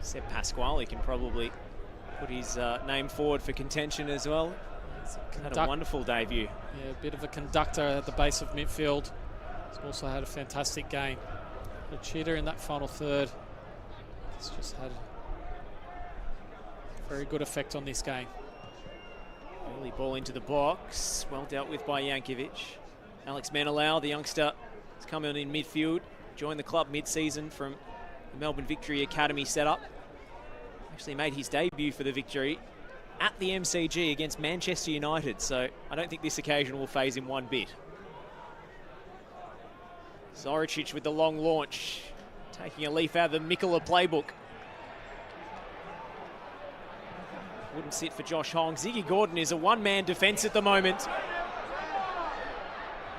Seb Pasquale can probably put his name forward for contention as well. Had a wonderful debut. Yeah, a bit of a conductor at the base of midfield. He's also had a fantastic game. A cheater in that final third. He's just had a very good effect on this game. Early ball into the box. Well dealt with by Jankovic. Alex Menelau, the youngster, has come in midfield. Joined the club mid-season from the Melbourne Victory Academy setup. Actually made his debut for the Victory at the MCG against Manchester United, so I don't think this occasion will faze him one bit. Zoricic with the long launch, taking a leaf out of the Mikola playbook. Wouldn't sit for Josh Hong. Ziggy Gordon is a one-man defence at the moment.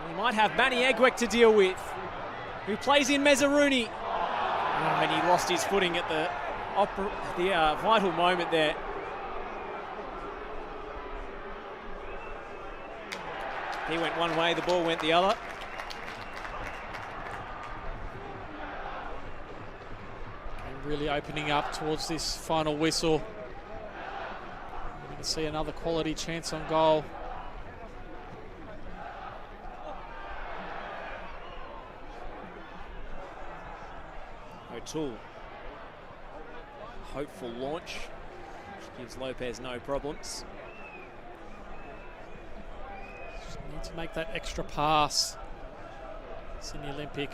He might have Manny Agwek to deal with, who plays in Mezzaruni. And he lost his footing at the vital moment there. He went one way, the ball went the other. And really opening up towards this final whistle. We're going to see another quality chance on goal. O'Toole. Hopeful launch, which gives Lopez no problems. Just need to make that extra pass. Sydney Olympic.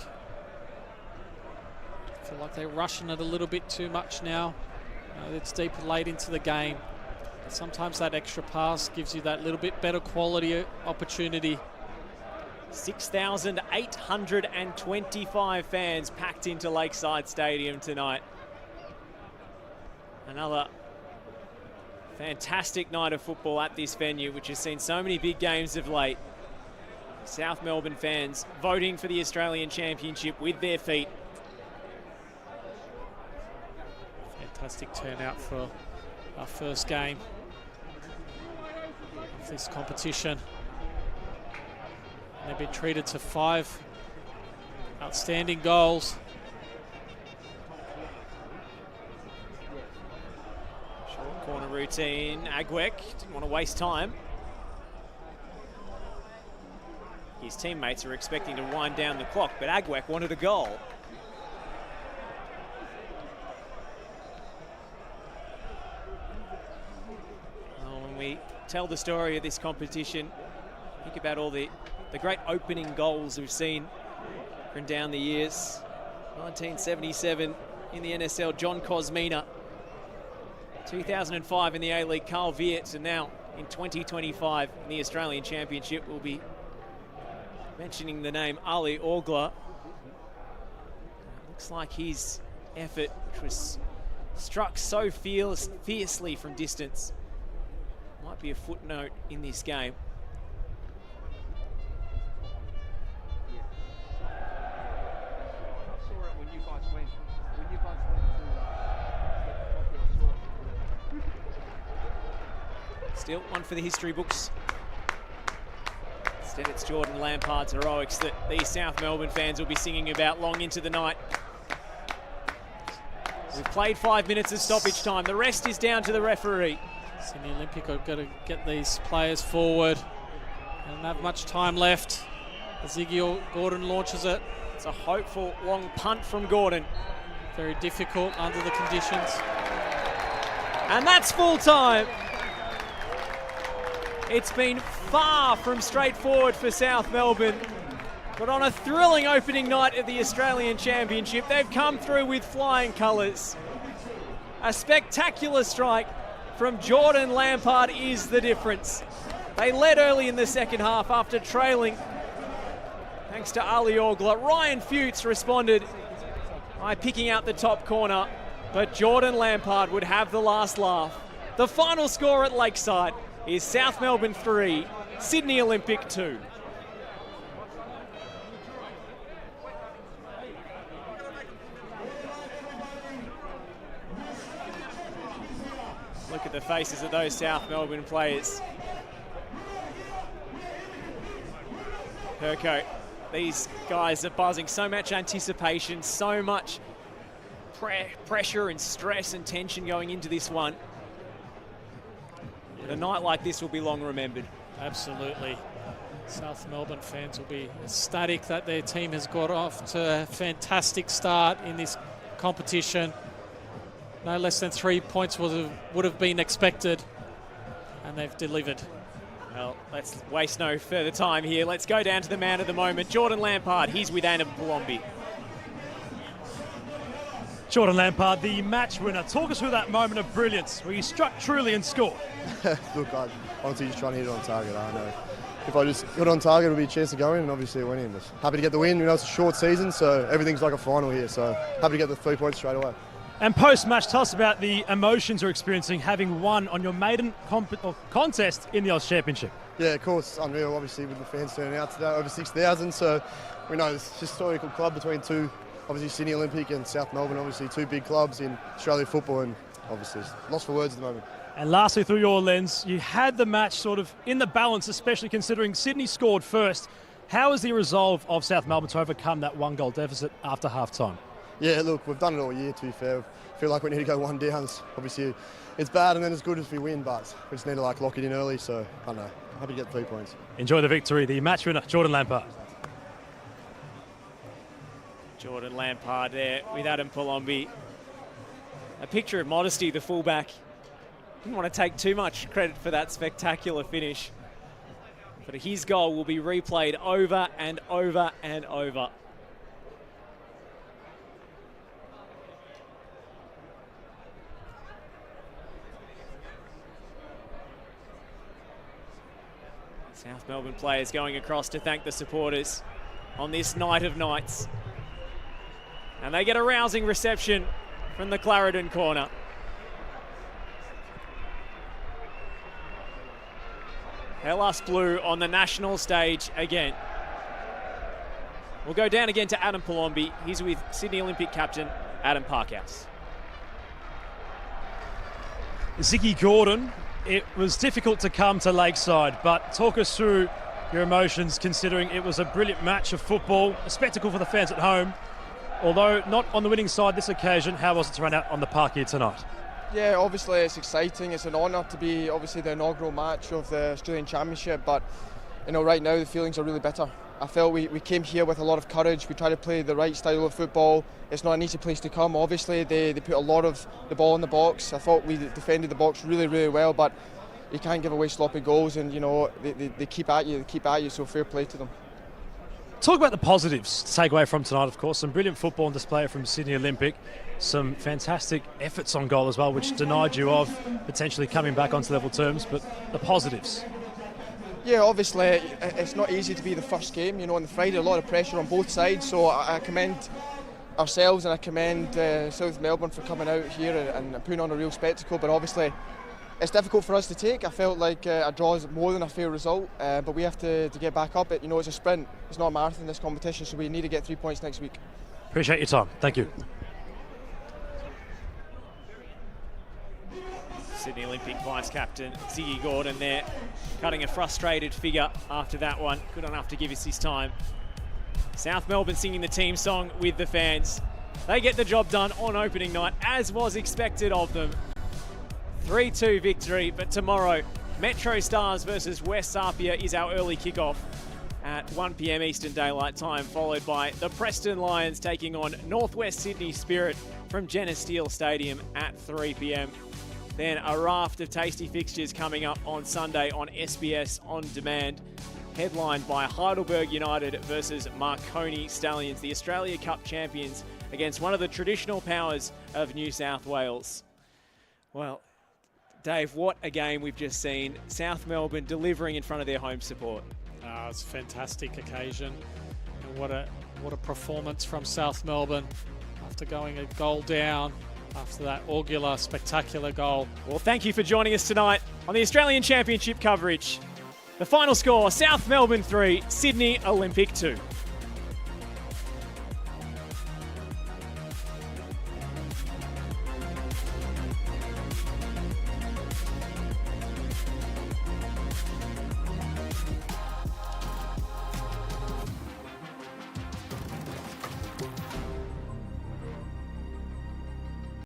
I feel like they're rushing it a little bit too much now. It's deep late into the game. But sometimes that extra pass gives you that little bit better quality opportunity. 6,825 fans packed into Lakeside Stadium tonight. Another fantastic night of football at this venue, which has seen so many big games of late. South Melbourne fans voting for the Australian Championship with their feet. Fantastic turnout for our first game of this competition. They've been treated to 5 outstanding goals. Short corner routine. Agwek didn't want to waste time. His teammates are expecting to wind down the clock, but Agwek wanted a goal. Well, when we tell the story of this competition, think about all the great opening goals we've seen from down the years. 1977 in the NSL, John Cosmina 2005 in the A-League, Carl Wiertz, and now in 2025 in the Australian Championship. We'll be mentioning the name Ali Orgler. Looks like his effort, which was struck so fiercely from distance, might be a footnote in this game. Still one for the history books. Instead, it's Jordan Lampard's heroics that these South Melbourne fans will be singing about long into the night. We've played 5 minutes of stoppage time. The rest is down to the referee. Sydney Olympic have got to get these players forward. They don't have much time left. Ziggy Gordon launches it. It's a hopeful long punt from Gordon. Very difficult under the conditions. And that's full time. It's been far from straightforward for South Melbourne, but on a thrilling opening night of the Australian Championship, they've come through with flying colours. A spectacular strike from Jordan Lampard is the difference. They led early in the second half after trailing, thanks to Ali Orgler. Ryan Fuchs responded by picking out the top corner, but Jordan Lampard would have the last laugh. The final score at Lakeside is South Melbourne 3, Sydney Olympic 2. Look at the faces of those South Melbourne players. Herco, these guys are buzzing. So much anticipation, so much pressure and stress and tension going into this one. But a night like this will be long remembered. Absolutely. South Melbourne fans will be ecstatic that their team has got off to a fantastic start in this competition. No less than 3 points would have been expected, and they've delivered. Well, let's waste no further time here. Let's go down to the man of the moment, Jordan Lampard. He's with Adam Palombi. Jordan Lampard, the match winner. Talk us through that moment of brilliance where you struck truly and scored. Look, I'm honestly just trying to hit it on target. I know if I just got on target, it would be a chance to go in, and obviously it went in. Just happy to get the win. You know, it's a short season, so everything's like a final here. So happy to get the 3 points straight away. And post-match, tell us about the emotions you're experiencing having won on your maiden contest in the Oz Championship. Yeah, of course, it's unreal, obviously, with the fans turning out today, over 6,000. So we know this historical club between two, obviously Sydney Olympic and South Melbourne, obviously two big clubs in Australian football, and obviously lost for words at the moment. And lastly, through your lens, you had the match sort of in the balance, especially considering Sydney scored first. How is the resolve of South Melbourne to overcome that 1-goal deficit after half-time? Yeah, look, we've done it all year, to be fair. I feel like we need to go one down. Obviously, it's bad and then it's good if we win, but we just need to lock it in early. So, I don't know. Happy to get 3 points. Enjoy the victory. The match winner, Jordan Lampard. Jordan Lampard there with Adam Palombi. A picture of modesty, the fullback. Didn't want to take too much credit for that spectacular finish. But his goal will be replayed over and over and over. South Melbourne players going across to thank the supporters on this night of nights. And they get a rousing reception from the Clarendon corner. Hellas Blue on the national stage again. We'll go down again to Adam Palombi. He's with Sydney Olympic captain Adam Parkhouse. Ziggy Gordon, it was difficult to come to Lakeside, but talk us through your emotions considering it was a brilliant match of football, a spectacle for the fans at home. Although not on the winning side this occasion, how was it to run out on the park here tonight? Yeah, obviously it's exciting. It's an honour to be obviously the inaugural match of the Australian Championship, but you know, right now the feelings are really bitter. I felt we came here with a lot of courage. We tried to play the right style of football. It's not an easy place to come. Obviously, they put a lot of the ball in the box. I thought we defended the box really, really well, but you can't give away sloppy goals, and you know they keep at you. So fair play to them. Talk about the positives to take away from tonight, of course. Some brilliant football on display from Sydney Olympic. Some fantastic efforts on goal as well, which denied you of potentially coming back onto level terms. But the positives. Yeah, obviously it's not easy to be the first game. You know, on the Friday, a lot of pressure on both sides. So I commend ourselves and I commend South Melbourne for coming out here and putting on a real spectacle. But obviously, it's difficult for us to take. I felt like a draw is more than a fair result, but we have to get back up. You know, it's a sprint. It's not a marathon, this competition, so we need to get 3 points next week. Appreciate your time. Thank you. Sydney Olympic Vice-Captain Ziggy Gordon there, cutting a frustrated figure after that one. Good enough to give us his time. South Melbourne singing the team song with the fans. They get the job done on opening night, as was expected of them. 3-2 victory, but tomorrow, Metro Stars versus West Sapia is our early kickoff at 1 p.m. Eastern Daylight Time, followed by the Preston Lions taking on Northwest Sydney Spirit from Jenna Steele Stadium at 3 p.m. Then a raft of tasty fixtures coming up on Sunday on SBS On Demand, headlined by Heidelberg United versus Marconi Stallions, the Australia Cup champions, against one of the traditional powers of New South Wales. Well, Dave, what a game we've just seen. South Melbourne delivering in front of their home support. It's a fantastic occasion. And what a performance from South Melbourne after going a goal down after that augular, spectacular goal. Well, thank you for joining us tonight on the Australian Championship coverage. The final score, South Melbourne 3, Sydney Olympic 2.